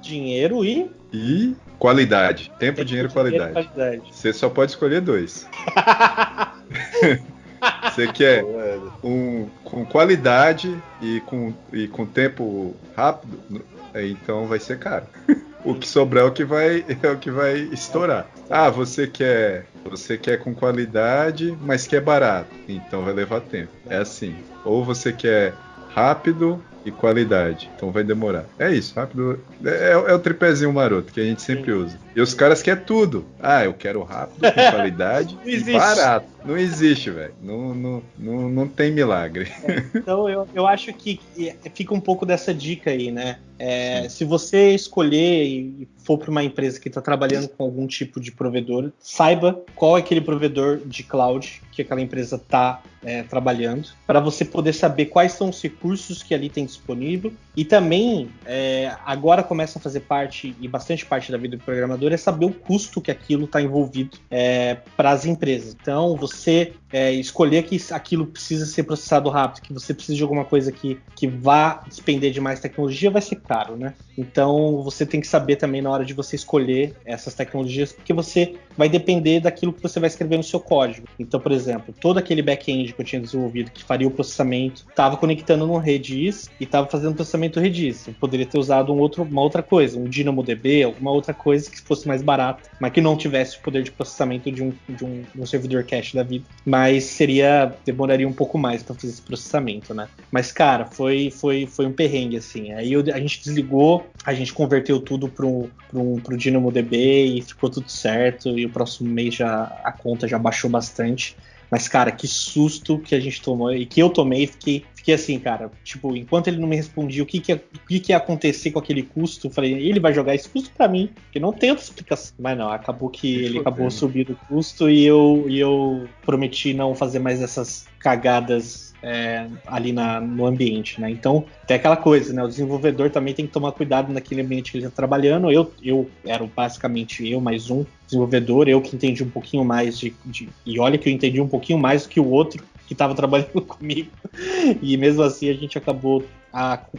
dinheiro e qualidade. Tempo, dinheiro e qualidade. Você só pode escolher 2. Você quer com qualidade e com tempo rápido, então vai ser caro. O que sobrar é o que vai estourar. Ah, você quer com qualidade, mas quer barato, então vai levar tempo. É assim. Ou você quer rápido, e qualidade. Então vai demorar. É isso, rápido. É o tripézinho maroto que a gente sempre usa. E os caras querem tudo. Ah, eu quero rápido, com qualidade e barato. Não existe, velho. Não tem milagre. Então eu acho que fica um pouco dessa dica aí, né? Se você escolher e for para uma empresa que está trabalhando com algum tipo de provedor, saiba qual é aquele provedor de cloud que aquela empresa está trabalhando, para você poder saber quais são os recursos que ali tem disponível. E também, agora começa a fazer parte, e bastante parte da vida do programador, é saber o custo que aquilo está envolvido para as empresas. Então, você escolher que aquilo precisa ser processado rápido, que você precisa de alguma coisa que vá despender de mais tecnologia, vai ser caro, né? Então, você tem que saber também na hora de você escolher essas tecnologias, porque você vai depender daquilo que você vai escrever no seu código. Então, por exemplo, todo aquele back-end que eu tinha desenvolvido, que faria o processamento, estava conectando no Redis e estava fazendo processamento Redis. Eu poderia ter usado uma outra coisa, um DynamoDB, alguma outra coisa que fosse mais barata, mas que não tivesse o poder de processamento de um servidor cache da vida. Mas demoraria um pouco mais para fazer esse processamento, né? Mas, cara, foi um perrengue, assim. Aí a gente desligou, a gente converteu tudo pro DynamoDB e ficou tudo certo. E o próximo mês a conta já baixou bastante. Mas, cara, que susto que a gente tomou e que eu tomei. Fiquei assim, cara, tipo, enquanto ele não me respondia o que ia acontecer com aquele custo, eu falei, ele vai jogar esse custo pra mim, porque não tem outra explicação. Mas não, acabou que ele acabou subindo o custo e eu prometi não fazer mais essas cagadas ali no ambiente, né? Então, tem aquela coisa, né? O desenvolvedor também tem que tomar cuidado naquele ambiente que ele está trabalhando. Eu era basicamente eu mais um desenvolvedor, eu que entendi um pouquinho mais e olha que eu entendi um pouquinho mais do que o outro que estava trabalhando comigo. E mesmo assim a gente acabou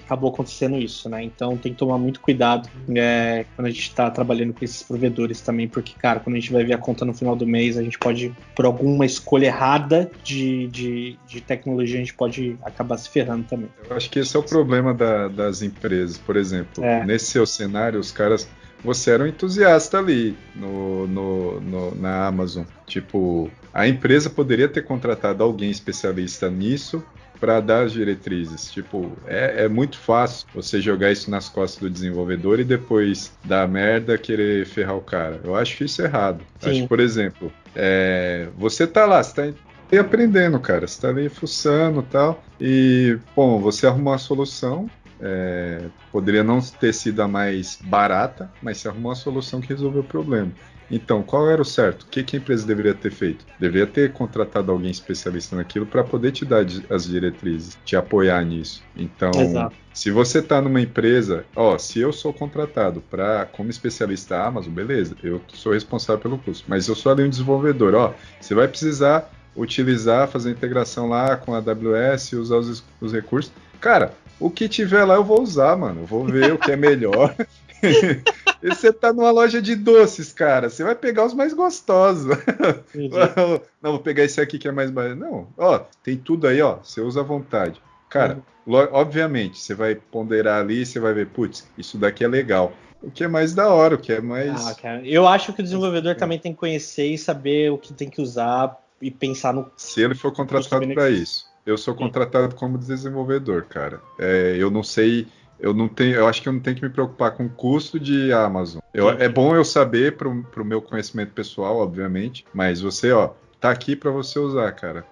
acontecendo isso, né? Então tem que tomar muito cuidado quando a gente está trabalhando com esses provedores também, porque, cara, quando a gente vai ver a conta no final do mês, a gente pode, por alguma escolha errada de tecnologia, a gente pode acabar se ferrando também. Eu acho que esse é o problema das empresas. Por exemplo, nesse seu cenário, os caras... Você era um entusiasta ali na Amazon. Tipo, a empresa poderia ter contratado alguém especialista nisso para dar as diretrizes. Tipo, é muito fácil você jogar isso nas costas do desenvolvedor e depois dar merda, querer ferrar o cara. Eu acho isso errado. Sim. Acho que, por exemplo, você tá lá, você tá aprendendo, cara. Você tá ali fuçando e tal. E, bom, você arrumou a solução. Poderia não ter sido a mais barata, mas você arrumou uma solução que resolveu o problema. Então, qual era o certo? O que a empresa deveria ter feito? Deveria ter contratado alguém especialista naquilo para poder te dar as diretrizes, te apoiar nisso. Então, exato. Se você está numa empresa, se eu sou contratado como especialista Amazon, beleza, eu sou responsável pelo custo, mas eu sou ali um desenvolvedor, você vai precisar fazer a integração lá com a AWS, usar os recursos. Cara, o que tiver lá eu vou usar, mano. Eu vou ver o que é melhor. E você tá numa loja de doces, cara. Você vai pegar os mais gostosos. Não, vou pegar esse aqui que é mais barato. Não, tem tudo aí, você usa à vontade. Cara, obviamente, você vai ponderar ali e você vai ver, putz, isso daqui é legal. O que é mais da hora, o que é mais... cara, eu acho que o desenvolvedor também tem que conhecer e saber o que tem que usar e pensar no... Se ele for contratado para isso. Eu sou contratado como desenvolvedor, cara. Eu não sei, eu acho que eu não tenho que me preocupar com o custo de Amazon. É bom eu saber pro meu conhecimento pessoal, obviamente, mas você, tá aqui para você usar, cara.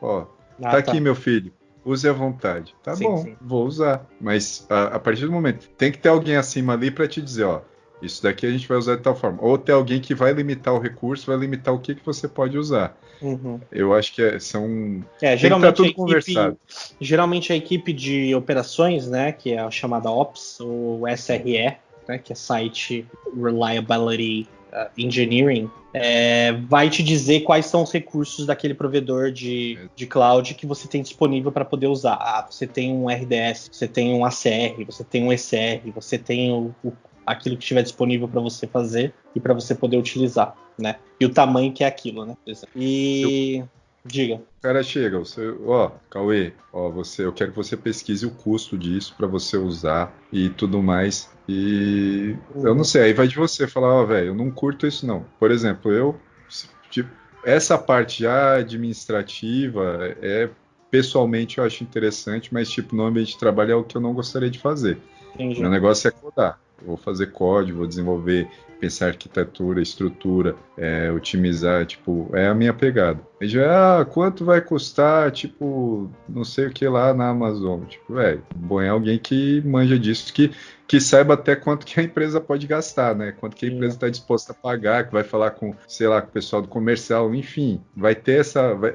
Tá aqui, meu filho. Use à vontade. Tá bom, vou usar. Mas a partir do momento, tem que ter alguém acima ali para te dizer, isso daqui a gente vai usar de tal forma. Ou ter alguém que vai limitar o recurso, vai limitar o que você pode usar. Uhum. Eu acho que são... geralmente, tudo conversado. Geralmente a equipe de operações, né, que é a chamada Ops, ou SRE, né, que é Site Reliability Engineering, vai te dizer quais são os recursos daquele provedor de cloud que você tem disponível para poder usar. Você tem um RDS, você tem um ACR, você tem um ECR, você tem aquilo que estiver disponível para você fazer e para você poder utilizar, né? E o tamanho que é aquilo, né? E... Diga. O cara chega, Cauê, eu quero que você pesquise o custo disso para você usar e tudo mais. E eu não sei, aí vai de você falar, velho, eu não curto isso não. Por exemplo, essa parte já administrativa pessoalmente eu acho interessante, mas tipo, no ambiente de trabalho é o que eu não gostaria de fazer. Entendi. Meu negócio é codar. Eu vou fazer código, vou desenvolver, pensar arquitetura, estrutura, otimizar, tipo, é a minha pegada. Aí já, quanto vai custar, tipo, não sei o que lá na Amazon. Tipo, bom é alguém que manja disso, que saiba até quanto que a empresa pode gastar, né? Quanto que a empresa está disposta a pagar, que vai falar com, sei lá, com o pessoal do comercial, enfim, vai ter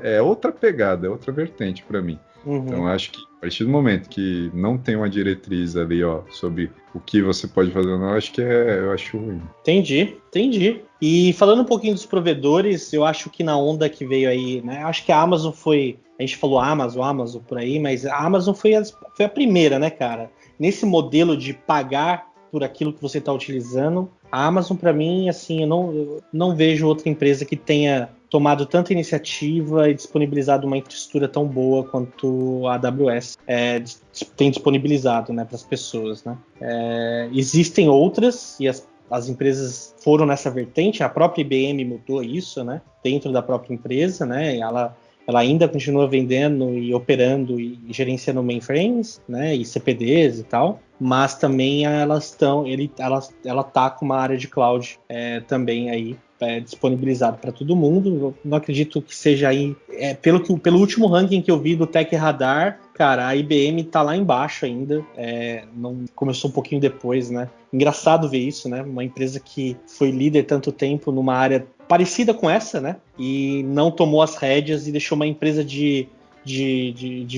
é outra pegada, é outra vertente para mim. Então, acho que a partir do momento que não tem uma diretriz ali, ó, sobre o que você pode fazer ou não, eu acho ruim. Entendi. E falando um pouquinho dos provedores, eu acho que na onda que veio aí, né? Acho que a Amazon foi. A gente falou Amazon por aí, mas a Amazon foi a primeira, né, cara? Nesse modelo de pagar por aquilo que você está utilizando, a Amazon, para mim, assim, eu não vejo outra empresa que tenha tomado tanta iniciativa e disponibilizado uma infraestrutura tão boa quanto a AWS tem disponibilizado, né, para as pessoas, né? Existem outras e as empresas foram nessa vertente. A própria IBM mudou isso, né, dentro da própria empresa, né? Ela ainda continua vendendo e operando e gerenciando mainframes, né, e CPDs e tal, mas também ela tá com uma área de cloud também aí disponibilizado para todo mundo. Eu não acredito que seja aí, pelo último ranking que eu vi do Tech Radar, cara, a IBM tá lá embaixo ainda, não começou um pouquinho depois, né? Engraçado ver isso, né? Uma empresa que foi líder tanto tempo numa área parecida com essa, né? E não tomou as rédeas e deixou uma empresa de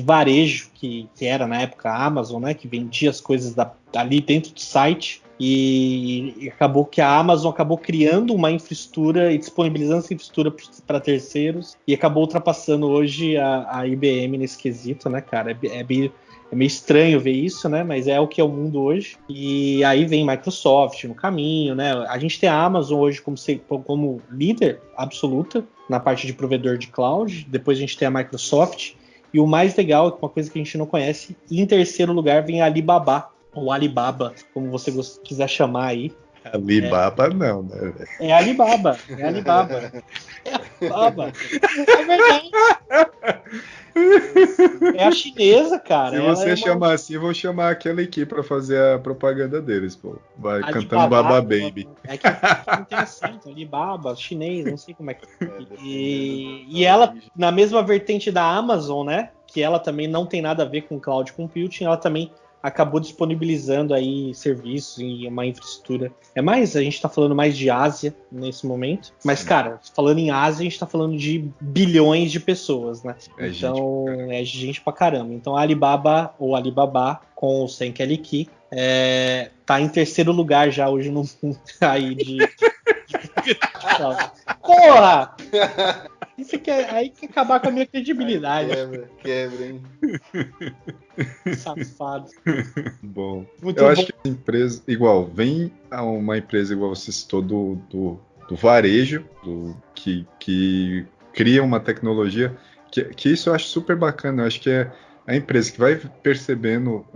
varejo, que era na época a Amazon, né? Que vendia as coisas ali dentro do site. E acabou que a Amazon acabou criando uma infraestrutura e disponibilizando essa infraestrutura para terceiros e acabou ultrapassando hoje a IBM nesse quesito, né, cara? É meio estranho ver isso, né? Mas é o que é o mundo hoje. E aí vem Microsoft no caminho, né? A gente tem a Amazon hoje como líder absoluta na parte de provedor de cloud. Depois a gente tem a Microsoft. E o mais legal é que uma coisa que a gente não conhece, em terceiro lugar vem a Alibaba, ou Alibaba, como você quiser chamar aí. Alibaba não, né? É Alibaba. É Alibaba. É verdade. É a chinesa, cara. Se você chamar assim, eu vou chamar aquela aqui pra fazer a propaganda deles, pô. Vai Alibaba, cantando Baba Baby. É que não tem acento, Alibaba, chinês, não sei como é que E ela, na mesma vertente da Amazon, né? Que ela também não tem nada a ver com cloud computing, ela também acabou disponibilizando aí serviços e uma infraestrutura. A gente tá falando mais de Ásia nesse momento. Mas, cara, falando em Ásia, a gente tá falando de bilhões de pessoas, né? Então, é gente pra caramba. Então, a Alibaba, ou Alibaba, com o Senkeliki, tá em terceiro lugar já hoje no mundo aí de... Porra! Isso aí quer acabar com a minha credibilidade. Quebra, hein? Safado. Bom, eu acho que a empresa, vem uma empresa igual você citou do varejo, que cria uma tecnologia, que isso eu acho super bacana. Eu acho que é a empresa que vai percebendo,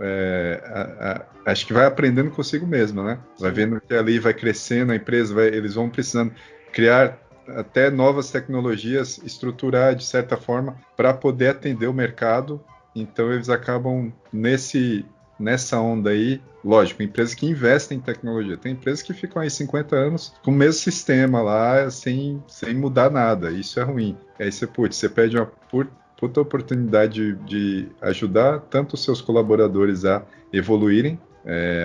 acho que vai aprendendo consigo mesma, né? Vai vendo que ali vai crescendo a empresa, eles vão precisando criar até novas tecnologias, estruturar de certa forma para poder atender o mercado. Então eles acabam nessa onda aí, lógico, empresas que investem em tecnologia. Tem empresas que ficam aí 50 anos com o mesmo sistema lá, sem mudar nada. Isso é ruim. Aí você perde uma puta oportunidade de ajudar tanto os seus colaboradores a evoluírem,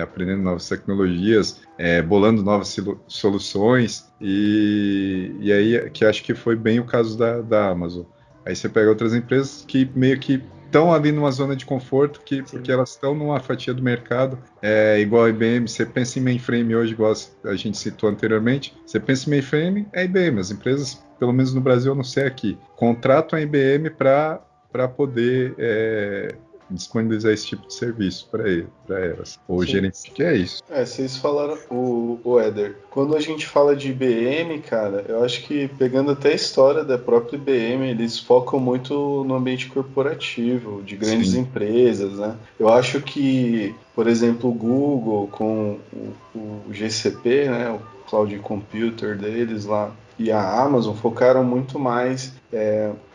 aprendendo novas tecnologias, bolando novas soluções, e aí que acho que foi bem o caso da Amazon. Aí você pega outras empresas que meio que estão ali numa zona de conforto, porque elas estão numa fatia do mercado, igual a IBM. Você pensa em mainframe hoje, igual a gente citou anteriormente, você pensa em mainframe, é IBM. As empresas, pelo menos no Brasil, eu não sei aqui, contratam a IBM para poder disponibilizar esse tipo de serviço para elas, ou gerente, que é isso. Vocês falaram, o Éder, quando a gente fala de IBM, cara, eu acho que, pegando até a história da própria IBM, eles focam muito no ambiente corporativo, de grandes empresas, né? Eu acho que, por exemplo, o Google com o GCP, né, cloud computer deles lá e a Amazon focaram muito mais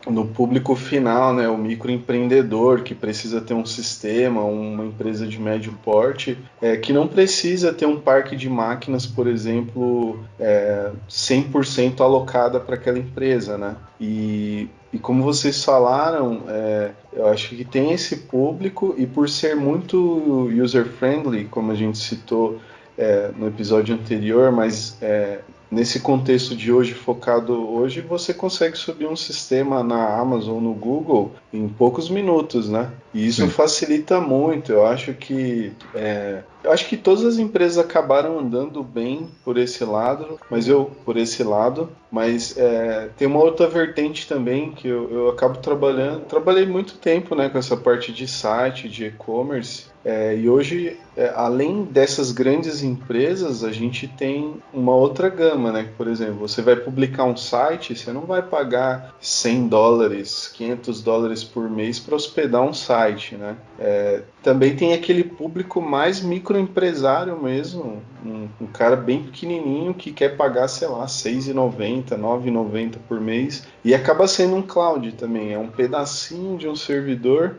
no público final, né, o microempreendedor que precisa ter um sistema, uma empresa de médio porte, que não precisa ter um parque de máquinas, por exemplo, 100% alocada para aquela empresa, né? E como vocês falaram, eu acho que tem esse público, e por ser muito user-friendly, como a gente citou no episódio anterior, mas nesse contexto de hoje, focado hoje, você consegue subir um sistema na Amazon, no Google, em poucos minutos, né? E isso facilita muito. Eu acho que todas as empresas acabaram andando bem por esse lado, mas tem uma outra vertente também que eu acabo trabalhei muito tempo, né, com essa parte de site, de e-commerce, e hoje, além dessas grandes empresas, a gente tem uma outra gama, né? Por exemplo, você vai publicar um site, você não vai pagar $100, $500 por mês para hospedar um site, né? Também tem aquele público mais microempresário mesmo, um cara bem pequenininho que quer pagar, sei lá, R$6,90, R$9,90 por mês, e acaba sendo um cloud também, é um pedacinho de um servidor.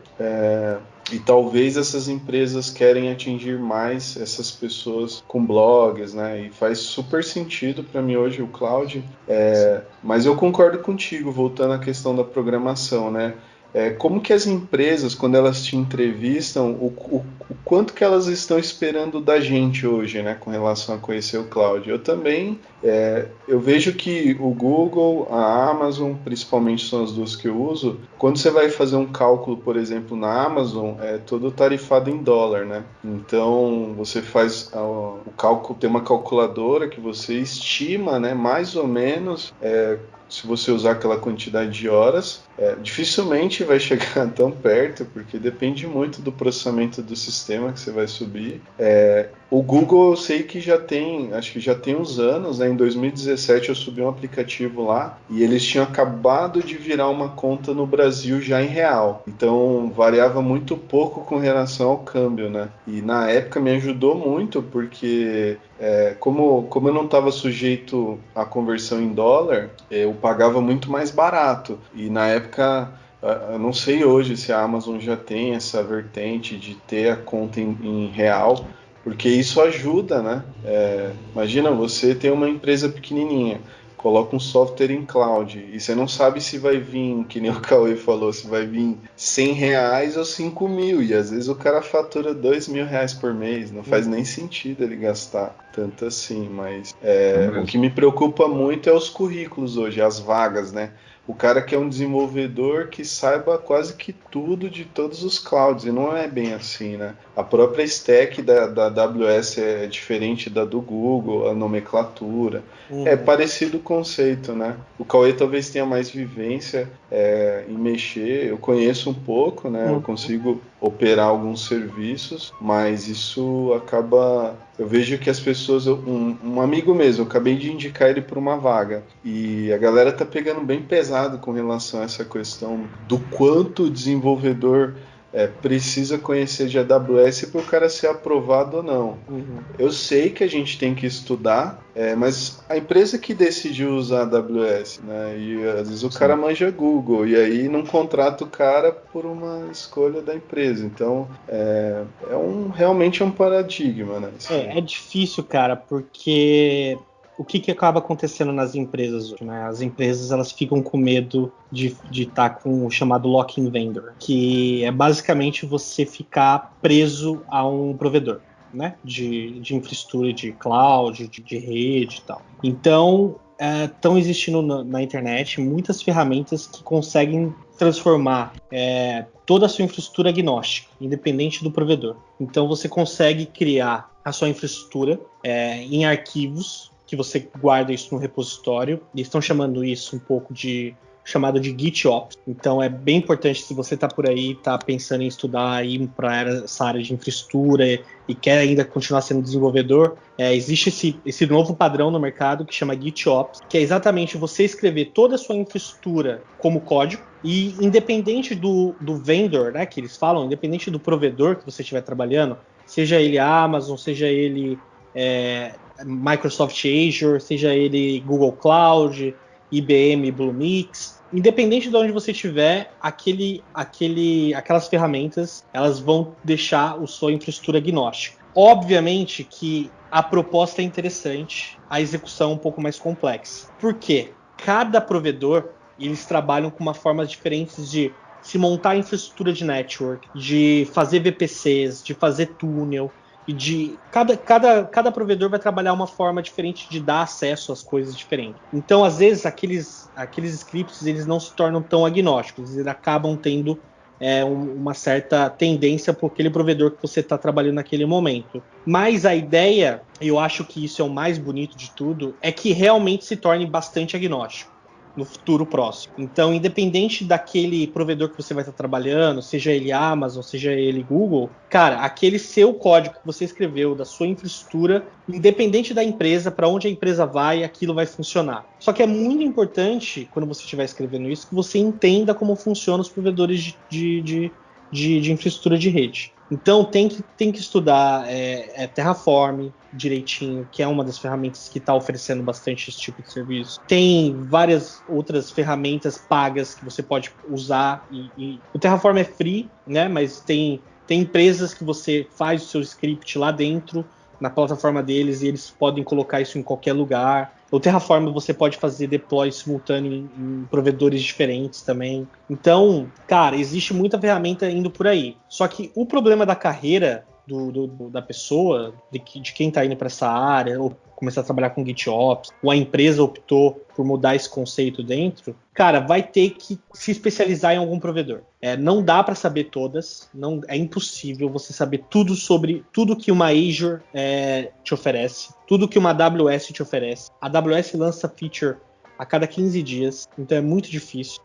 E talvez essas empresas querem atingir mais essas pessoas com blogs, né? E faz super sentido para mim hoje o cloud. Mas eu concordo contigo, voltando à questão da programação, né? Como que as empresas, quando elas te entrevistam, o quanto que elas estão esperando da gente hoje, né, com relação a conhecer o cloud? Eu também, eu vejo que o Google, a Amazon, principalmente são as duas que eu uso, quando você vai fazer um cálculo, por exemplo, na Amazon, é todo tarifado em dólar, né? Então, você faz o cálculo, tem uma calculadora que você estima, né, mais ou menos, se você usar aquela quantidade de horas, dificilmente vai chegar tão perto, porque depende muito do processamento do sistema que você vai subir. O Google eu sei que acho que já tem uns anos, né? Em 2017 eu subi um aplicativo lá e eles tinham acabado de virar uma conta no Brasil já em real. Então variava muito pouco com relação ao câmbio, né? E na época me ajudou muito, porque como eu não estava sujeito à conversão em dólar, eu pagava muito mais barato. E na época, eu não sei hoje se a Amazon já tem essa vertente de ter a conta em real, porque isso ajuda, né? Imagina, você tem uma empresa pequenininha, coloca um software em cloud e você não sabe se vai vir, que nem o Cauê falou, se vai vir R$100 ou 5 mil, e às vezes o cara fatura R$2.000 por mês, não faz nem sentido ele gastar tanto assim, mas o que me preocupa muito é os currículos hoje, as vagas, né? O cara que é um desenvolvedor que saiba quase que tudo de todos os clouds, e não é bem assim, né? A própria stack da AWS é diferente da do Google, a nomenclatura. É parecido o conceito, né? O Cauê talvez tenha mais vivência em mexer, eu conheço um pouco, né? Eu consigo operar alguns serviços, mas isso acaba... Eu vejo que as pessoas... Um amigo mesmo, eu acabei de indicar ele para uma vaga, e a galera tá pegando bem pesado com relação a essa questão do quanto o desenvolvedor precisa conhecer de AWS para o cara ser aprovado ou não. Eu sei que a gente tem que estudar, mas a empresa que decidiu usar a AWS, né? E às vezes o cara manja Google, e aí não contrata o cara por uma escolha da empresa. Então, realmente é um paradigma, né? É difícil, cara, porque... O que acaba acontecendo nas empresas hoje, né? As empresas, elas ficam com medo de estar com o chamado lock-in vendor, que é basicamente você ficar preso a um provedor, né? De infraestrutura de cloud, de rede e tal. Então, estão existindo na internet muitas ferramentas que conseguem transformar toda a sua infraestrutura agnóstica, independente do provedor. Então, você consegue criar a sua infraestrutura em arquivos, que você guarda isso no repositório. Eles estão chamando isso um pouco chamado de GitOps. Então é bem importante, se você está por aí, está pensando em estudar, ir para essa área de infraestrutura e quer ainda continuar sendo desenvolvedor, existe esse novo padrão no mercado que chama GitOps, que é exatamente você escrever toda a sua infraestrutura como código, e independente do vendor, né, que eles falam, independente do provedor que você estiver trabalhando, seja ele Amazon, seja ele Microsoft Azure, seja ele Google Cloud, IBM Bluemix. Independente de onde você estiver, aquelas ferramentas, elas vão deixar a sua infraestrutura agnóstica. Obviamente que a proposta é interessante, a execução é um pouco mais complexa. Por quê? Cada provedor, eles trabalham com uma forma diferente de se montar infraestrutura de network, de fazer VPCs, de fazer túnel, e de cada provedor vai trabalhar uma forma diferente de dar acesso às coisas diferentes. Então, às vezes, aqueles scripts eles não se tornam tão agnósticos, eles acabam tendo uma certa tendência por aquele provedor que você está trabalhando naquele momento. Mas a ideia, eu acho que isso é o mais bonito de tudo, é que realmente se torne bastante agnóstico no futuro próximo. Então, independente daquele provedor que você vai estar trabalhando, seja ele Amazon, seja ele Google, cara, aquele seu código que você escreveu, da sua infraestrutura, independente da empresa, para onde a empresa vai, aquilo vai funcionar. Só que é muito importante, quando você estiver escrevendo isso, que você entenda como funcionam os provedores de infraestrutura de rede. Então tem que estudar Terraform direitinho, que é uma das ferramentas que está oferecendo bastante esse tipo de serviço. Tem várias outras ferramentas pagas que você pode usar. E o Terraform é free, né? Mas tem empresas que você faz o seu script lá dentro, na plataforma deles, e eles podem colocar isso em qualquer lugar. O Terraform você pode fazer deploy simultâneo em provedores diferentes também. Então, cara, existe muita ferramenta indo por aí. Só que o problema da carreira da pessoa, de quem está indo para essa área, ou começar a trabalhar com GitOps, ou a empresa optou por mudar esse conceito dentro, cara, vai ter que se especializar em algum provedor. Não dá para saber todas, é impossível você saber tudo sobre tudo que uma Azure te oferece, tudo que uma AWS te oferece. A AWS lança feature a cada 15 dias, então é muito difícil.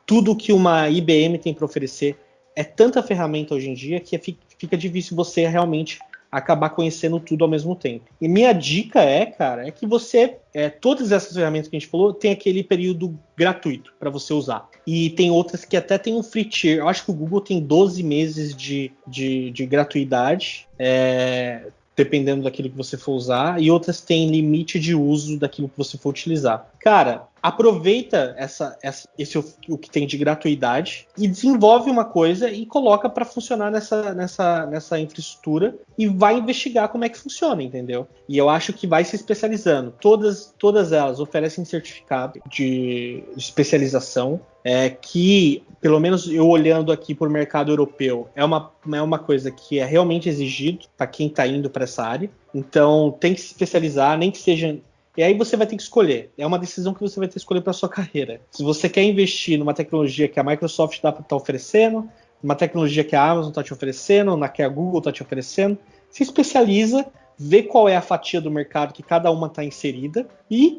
Tudo que uma IBM tem para oferecer é tanta ferramenta hoje em dia que fica difícil você realmente acabar conhecendo tudo ao mesmo tempo. E minha dica cara, é que você, todas essas ferramentas que a gente falou, tem aquele período gratuito para você usar. E tem outras que até tem um free tier. Eu acho que o Google tem 12 meses de gratuidade, dependendo daquilo que você for usar, e outras têm limite de uso daquilo que você for utilizar. Cara, aproveita o que tem de gratuidade e desenvolve uma coisa e coloca para funcionar nessa infraestrutura e vai investigar como é que funciona, entendeu? E eu acho que vai se especializando. Todas elas oferecem certificado de especialização, que, pelo menos eu olhando aqui para o mercado europeu, é uma coisa que é realmente exigido para quem está indo para essa área. Então tem que se especializar, nem que seja. E aí você vai ter que escolher. É uma decisão que você vai ter que escolher para a sua carreira. Se você quer investir numa tecnologia que a Microsoft está oferecendo, numa tecnologia que a Amazon está te oferecendo, na que a Google está te oferecendo, se especializa, vê qual é a fatia do mercado que cada uma está inserida e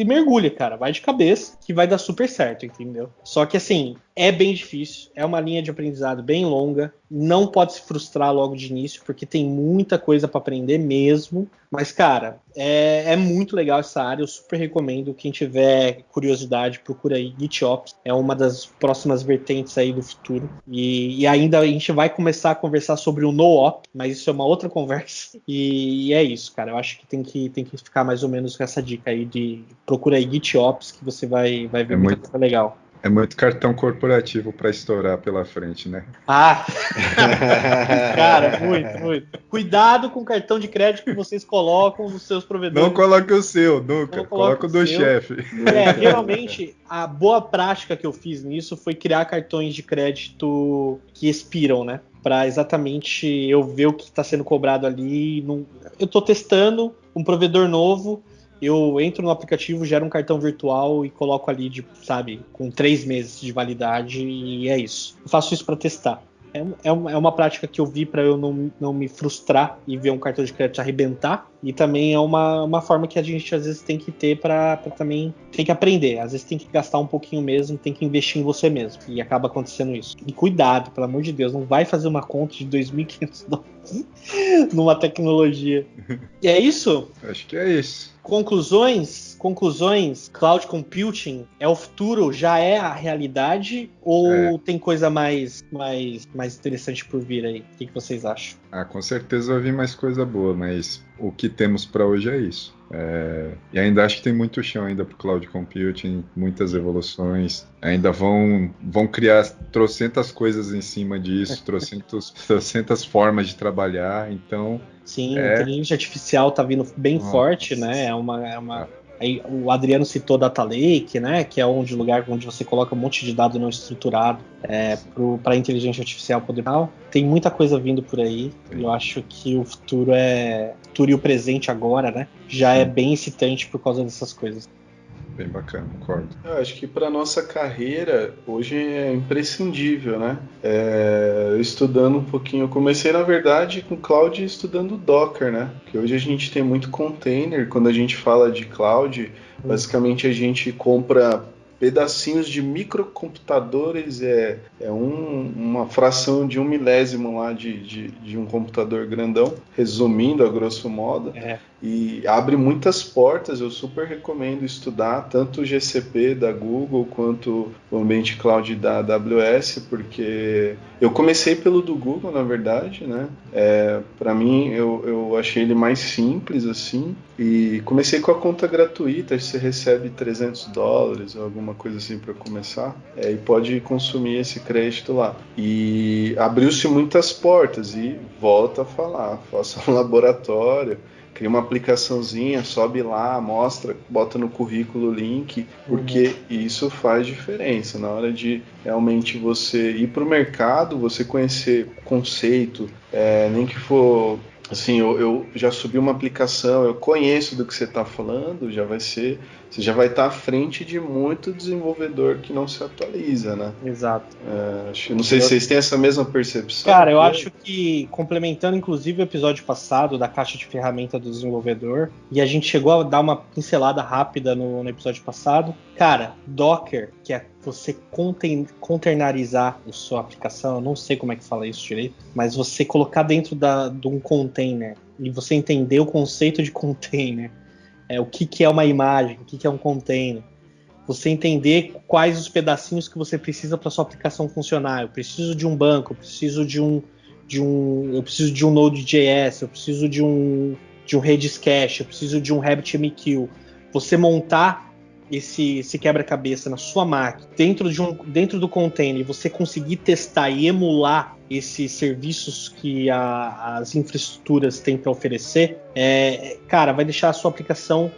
mergulha, cara. Vai de cabeça que vai dar super certo, entendeu? Só que assim, é bem difícil, é uma linha de aprendizado bem longa, não pode se frustrar logo de início, porque tem muita coisa para aprender mesmo. Mas, cara, é muito legal essa área, eu super recomendo. Quem tiver curiosidade, procura aí GitOps, é uma das próximas vertentes aí do futuro. E ainda a gente vai começar a conversar sobre o NoOps, mas isso é uma outra conversa. E é isso, cara, eu acho que tem que ficar mais ou menos com essa dica aí de procura aí GitOps, que você vai ver muita coisa legal. É muito cartão corporativo para estourar pela frente, né? Cara, muito. Cuidado com o cartão de crédito que vocês colocam nos seus provedores. Não coloque o seu, nunca. Coloque o do chefe. Realmente, a boa prática que eu fiz nisso foi criar cartões de crédito que expiram, né? Para exatamente eu ver o que está sendo cobrado ali. Eu estou testando um provedor novo. Eu entro no aplicativo, gero um cartão virtual e coloco ali, com 3 meses de validade, e é isso. Eu faço isso para testar. É uma prática que eu vi para eu não me frustrar e ver um cartão de crédito arrebentar. E também é uma forma que a gente às vezes tem que ter para também tem que aprender. Às vezes tem que gastar um pouquinho mesmo, tem que investir em você mesmo. E acaba acontecendo isso. E cuidado, pelo amor de Deus, não vai fazer uma conta de $2.500 numa tecnologia. E é isso? Acho que é isso. Conclusões, cloud computing é o futuro, já é a realidade ou tem coisa mais interessante por vir aí? O que vocês acham? Com certeza vai vir mais coisa boa, mas o que temos para hoje é isso. E ainda acho que tem muito chão ainda para o cloud computing, muitas evoluções. Ainda vão criar trocentas coisas em cima disso, trocentas formas de trabalhar. Então, sim, a inteligência artificial tá vindo bem forte, né? Aí, o Adriano citou Data Lake, né? Que é o lugar onde você coloca um monte de dado não estruturado para a inteligência artificial poder. Tem muita coisa vindo por aí. E eu acho que o futuro e o presente agora, né? Já é bem excitante por causa dessas coisas. Bem bacana, concordo. Eu acho que para nossa carreira hoje é imprescindível, né? Estudando um pouquinho, eu comecei na verdade com cloud estudando Docker, né? Porque hoje a gente tem muito container. Quando a gente fala de cloud, basicamente a gente compra pedacinhos de microcomputadores, uma fração de 1 milésimo lá de um computador grandão, resumindo a grosso modo. E abre muitas portas. Eu super recomendo estudar tanto o GCP da Google quanto o ambiente cloud da AWS, porque eu comecei pelo do Google, na verdade, né? Para mim, eu achei ele mais simples, assim, e comecei com a conta gratuita. Você recebe $300 ou alguma coisa assim para começar, e pode consumir esse crédito lá. E abriu-se muitas portas, e volta a falar, faça um laboratório, cria uma aplicaçãozinha, sobe lá, mostra, bota no currículo o link, porque isso faz diferença na hora de realmente você ir para o mercado, você conhecer o conceito, nem que for assim, eu já subi uma aplicação, eu conheço do que você está falando, você já vai estar à frente de muito desenvolvedor que não se atualiza, né? Exato. Não sei se vocês têm essa mesma percepção. Cara, eu acho que, complementando inclusive o episódio passado da caixa de ferramenta do desenvolvedor, e a gente chegou a dar uma pincelada rápida no episódio passado, cara, Docker, que é você containerizar a sua aplicação, eu não sei como é que fala isso direito, mas você colocar dentro de um container, e você entender o conceito de container, o que é uma imagem, o que é um container, você entender quais os pedacinhos que você precisa para sua aplicação funcionar. Eu preciso de um banco, eu preciso de um Node.js, eu preciso de um Redis Cache, eu preciso de um RabbitMQ. Você montar esse quebra-cabeça na sua máquina, dentro do container, você conseguir testar e emular esses serviços que as infraestruturas têm para oferecer, cara, vai deixar a sua aplicação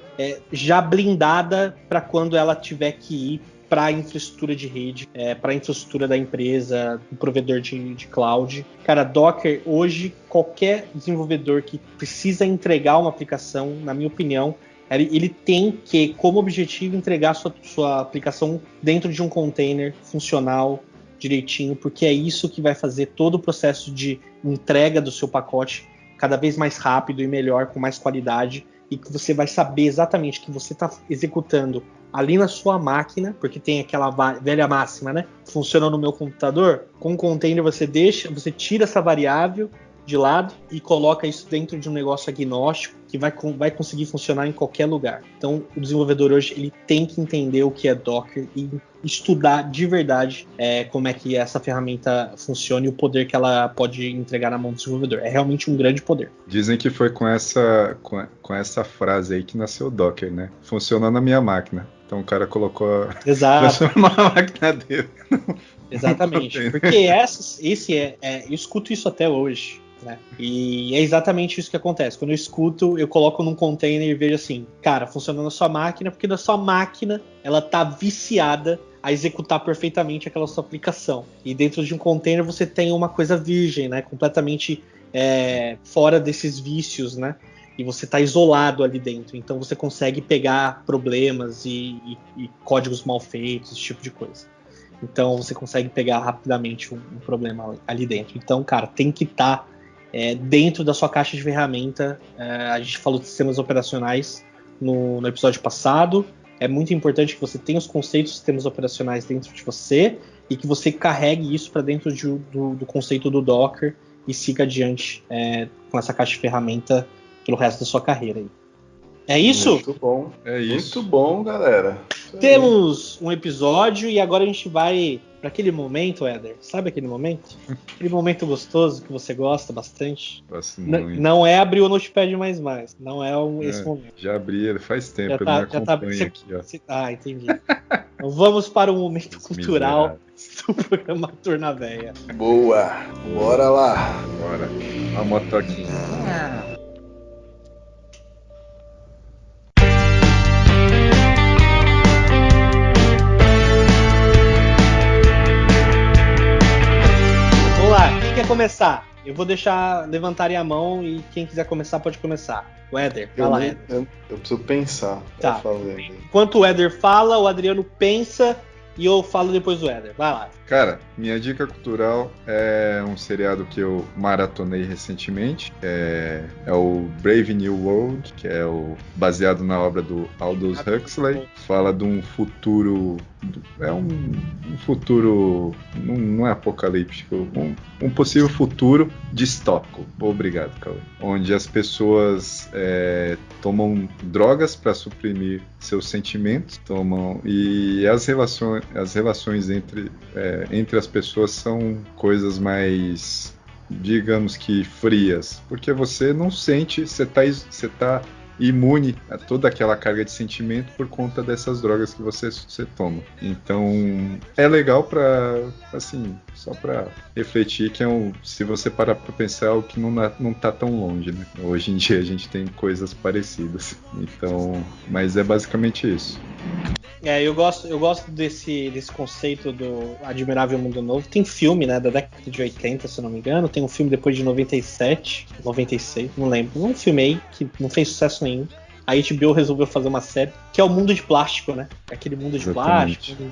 já blindada para quando ela tiver que ir para a infraestrutura de rede, para a infraestrutura da empresa, do provedor de cloud. Cara, Docker, hoje, qualquer desenvolvedor que precisa entregar uma aplicação, na minha opinião, ele tem que, como objetivo, entregar sua aplicação dentro de um container funcional, direitinho, porque é isso que vai fazer todo o processo de entrega do seu pacote cada vez mais rápido e melhor, com mais qualidade, e que você vai saber exatamente que você está executando ali na sua máquina, porque tem aquela velha máxima, né? Funciona no meu computador. Com o container você tira essa variável de lado e coloca isso dentro de um negócio agnóstico que vai conseguir funcionar em qualquer lugar. Então, o desenvolvedor hoje ele tem que entender o que é Docker e estudar de verdade como é que essa ferramenta funciona e o poder que ela pode entregar na mão do desenvolvedor. É realmente um grande poder. Dizem que foi com essa frase aí que nasceu o Docker, né? Funcionou na minha máquina. Então o cara colocou transformou a máquina dele. Exatamente. Porque eu escuto isso até hoje. Né? E é exatamente isso que acontece. Quando eu escuto, eu coloco num container e vejo assim, cara, funcionando na sua máquina, porque na sua máquina ela tá viciada a executar perfeitamente aquela sua aplicação. E dentro de um container você tem uma coisa virgem, né? Completamente fora desses vícios, né? E você tá isolado ali dentro. Então você consegue pegar problemas e códigos mal feitos, esse tipo de coisa. Então você consegue pegar rapidamente um problema ali dentro. Então, cara, tem que estar dentro da sua caixa de ferramenta. A gente falou de sistemas operacionais no episódio passado. É muito importante que você tenha os conceitos de sistemas operacionais dentro de você e que você carregue isso para dentro do conceito do Docker e siga adiante com essa caixa de ferramenta pelo resto da sua carreira. Aí. É isso? Muito bom. É isso. Muito bom, galera. Temos um episódio e agora a gente vai pra aquele momento, Éder. Sabe aquele momento? Aquele momento gostoso que você gosta bastante. Gosto muito. Não é abrir o Notepad++. Não é esse momento. Já abri ele faz tempo, ele me acompanha aqui, ó. Entendi. Então vamos para o momento cultural do programa Turna Véia. Boa! Bora lá! Bora. A motoquinha. Vamos lá, quem quer começar? Eu vou deixar levantarem a mão e quem quiser começar pode começar. O Éder, vai lá, Éder. Eu preciso pensar pra fazer. Enquanto o Éder fala, o Adriano pensa e eu falo depois do Éder. Vai lá. Cara, minha dica cultural é um seriado que eu maratonei recentemente. É o Brave New World, que é baseado na obra do Aldous Huxley. Fala de um futuro... É um futuro... Não é apocalíptico. Um possível futuro distópico. Obrigado, Cauê. Onde as pessoas tomam drogas para suprimir seus sentimentos. E as relações entre as pessoas são coisas mais, digamos que, frias, porque você não sente, você tá imune a toda aquela carga de sentimento por conta dessas drogas que você toma. Então é legal para, assim, só para refletir que se você parar para pensar, é algo que não tá tão longe, né? Hoje em dia a gente tem coisas parecidas. Então, mas é basicamente isso. Eu gosto desse conceito do Admirável Mundo Novo. Tem filme, né, da década de 80, se eu não me engano. Tem um filme depois de 97, 96, não lembro. Um filme aí que não fez sucesso nenhum. A HBO resolveu fazer uma série que é o mundo de plástico, né? Aquele mundo de plástico,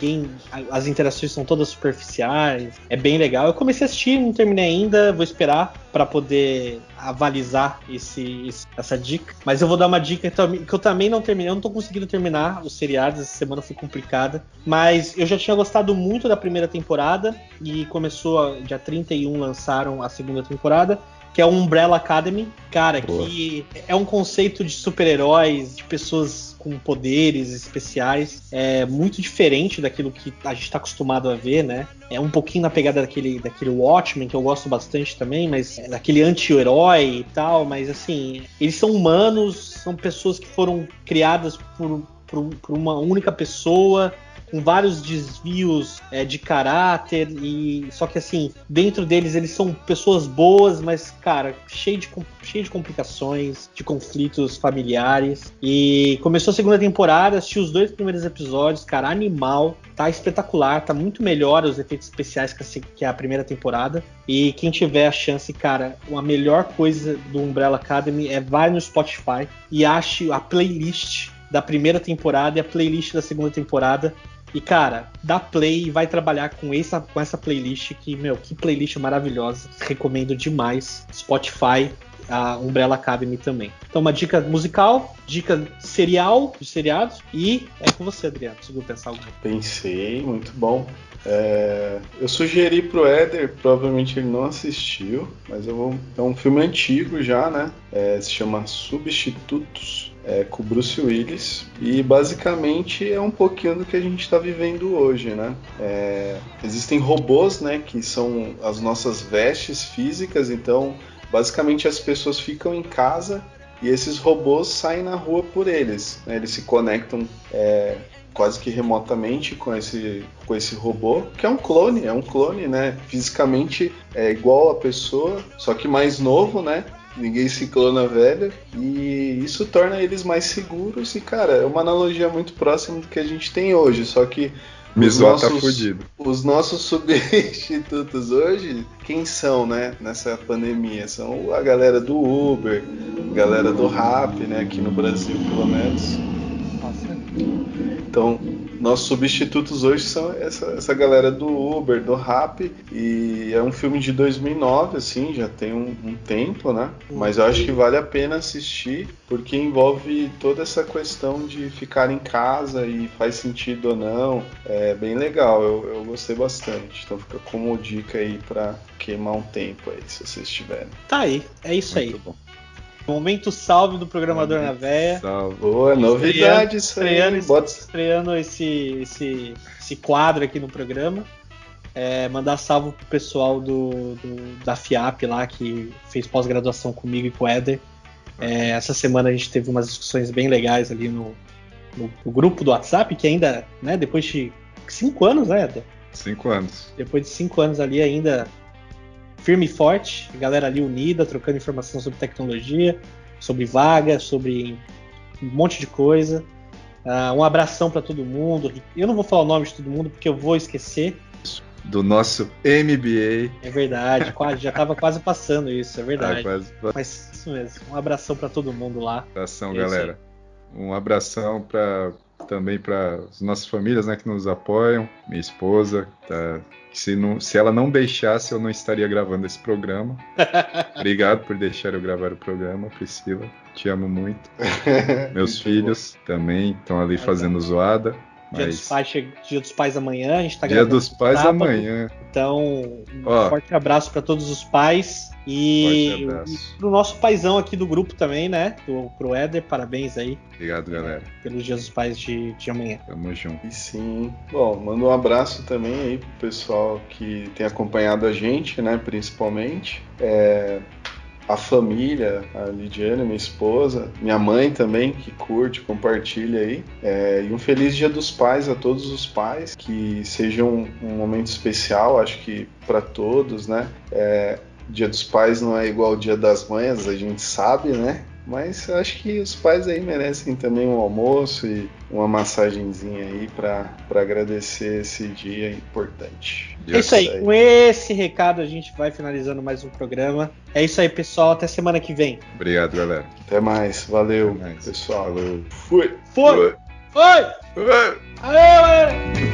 as interações são todas superficiais, é bem legal. Eu comecei a assistir, não terminei ainda, vou esperar para poder avalizar essa dica. Mas eu vou dar uma dica que eu também não terminei, eu não tô conseguindo terminar os seriados, essa semana foi complicada. Mas eu já tinha gostado muito da primeira temporada e dia 31 lançaram a segunda temporada, que é o Umbrella Academy, cara, que é um conceito de super-heróis, de pessoas com poderes especiais, é muito diferente daquilo que a gente está acostumado a ver, né? É um pouquinho na pegada daquele Watchmen, que eu gosto bastante também, mas daquele anti-herói e tal, mas assim, eles são humanos, são pessoas que foram criadas por uma única pessoa, com vários desvios de caráter, só que assim, dentro deles eles são pessoas boas, mas, cara, cheio de complicações, de conflitos familiares. E começou a segunda temporada, assisti os 2 primeiros episódios, cara, animal, tá espetacular, tá muito melhor os efeitos especiais que a primeira temporada. E quem tiver a chance, cara, a melhor coisa do Umbrella Academy vai no Spotify e ache a playlist da primeira temporada e a playlist da segunda temporada. E, cara, dá play e vai trabalhar com essa playlist que playlist maravilhosa. Recomendo demais. Spotify, a Umbrella Academy também. Então, uma dica musical, dica de seriados. E é com você, Adriano. Conseguiu pensar alguma coisa? Pensei, muito bom. Eu sugeri pro Éder, provavelmente ele não assistiu, mas é um filme antigo já, né? Se chama Substitutos. Com o Bruce Willis, e basicamente é um pouquinho do que a gente está vivendo hoje, né? Existem robôs, né, que são as nossas vestes físicas, então basicamente as pessoas ficam em casa e esses robôs saem na rua por eles, né? Eles se conectam quase que remotamente com esse robô, que é um clone, né? Fisicamente é igual a pessoa, só que mais novo, né? Ninguém se clona velho, e isso torna eles mais seguros. E, cara, é uma analogia muito próxima do que a gente tem hoje, só que os nossos substitutos hoje, quem são, né, nessa pandemia? São a galera do Uber, a galera do Rappi, né, aqui no Brasil, pelo menos. Nossa. Então, nossos substitutos hoje são essa galera do Uber, do Rappi, e é um filme de 2009, assim, já tem um tempo, né? Mas eu acho que vale a pena assistir, porque envolve toda essa questão de ficar em casa e faz sentido ou não. É bem legal, eu gostei bastante. Então fica como dica aí pra queimar um tempo aí, se vocês tiverem. Tá aí, é isso Muito aí. bom. Momento salve do programador na véia. Boa, novidade isso aí. Estreando esse quadro aqui no programa. mandar salve pro pessoal da FIAP lá, que fez pós-graduação comigo e com o Éder. Essa semana a gente teve umas discussões bem legais ali no grupo do WhatsApp, que ainda, né, depois de 5 anos, né, Éder? 5 anos. Depois de 5 anos ali ainda firme e forte, a galera ali unida, trocando informação sobre tecnologia, sobre vaga, sobre um monte de coisa. Um abração para todo mundo. Eu não vou falar o nome de todo mundo porque eu vou esquecer. Do nosso MBA. É verdade, já estava quase passando isso, é verdade. Quase. Mas isso mesmo, um abração para todo mundo lá. Abração, galera. Um abração também para as nossas famílias, né, que nos apoiam. Minha esposa, tá, se ela não deixasse, eu não estaria gravando esse programa. Obrigado por deixar eu gravar o programa, Priscila. Te amo muito. Meus filhos também estão ali fazendo zoada. Dia dos Pais amanhã, a gente tá Dia gravando dos Pais sábado, amanhã. Então, forte abraço para todos os pais e pro nosso paizão aqui do grupo também, né? Pro Éder, parabéns aí. Obrigado, galera. Pelos Dias dos Pais de amanhã. Tamo junto. E sim. Bom, mando um abraço também aí pro pessoal que tem acompanhado a gente, né? Principalmente. A família, a Lidiane, minha esposa, minha mãe também, que curte, compartilha aí. E um feliz Dia dos Pais a todos os pais, que seja um momento especial, acho que para todos, né? Dia dos Pais não é igual ao Dia das Mães, a gente sabe, né? Mas acho que os pais aí merecem também um almoço e uma massagenzinha aí para agradecer esse dia importante. É isso aí. Com esse recado a gente vai finalizando mais um programa. É isso aí, pessoal. Até semana que vem. Obrigado, galera. Até mais. Valeu, pessoal. Falou. Fui. Aê, galera!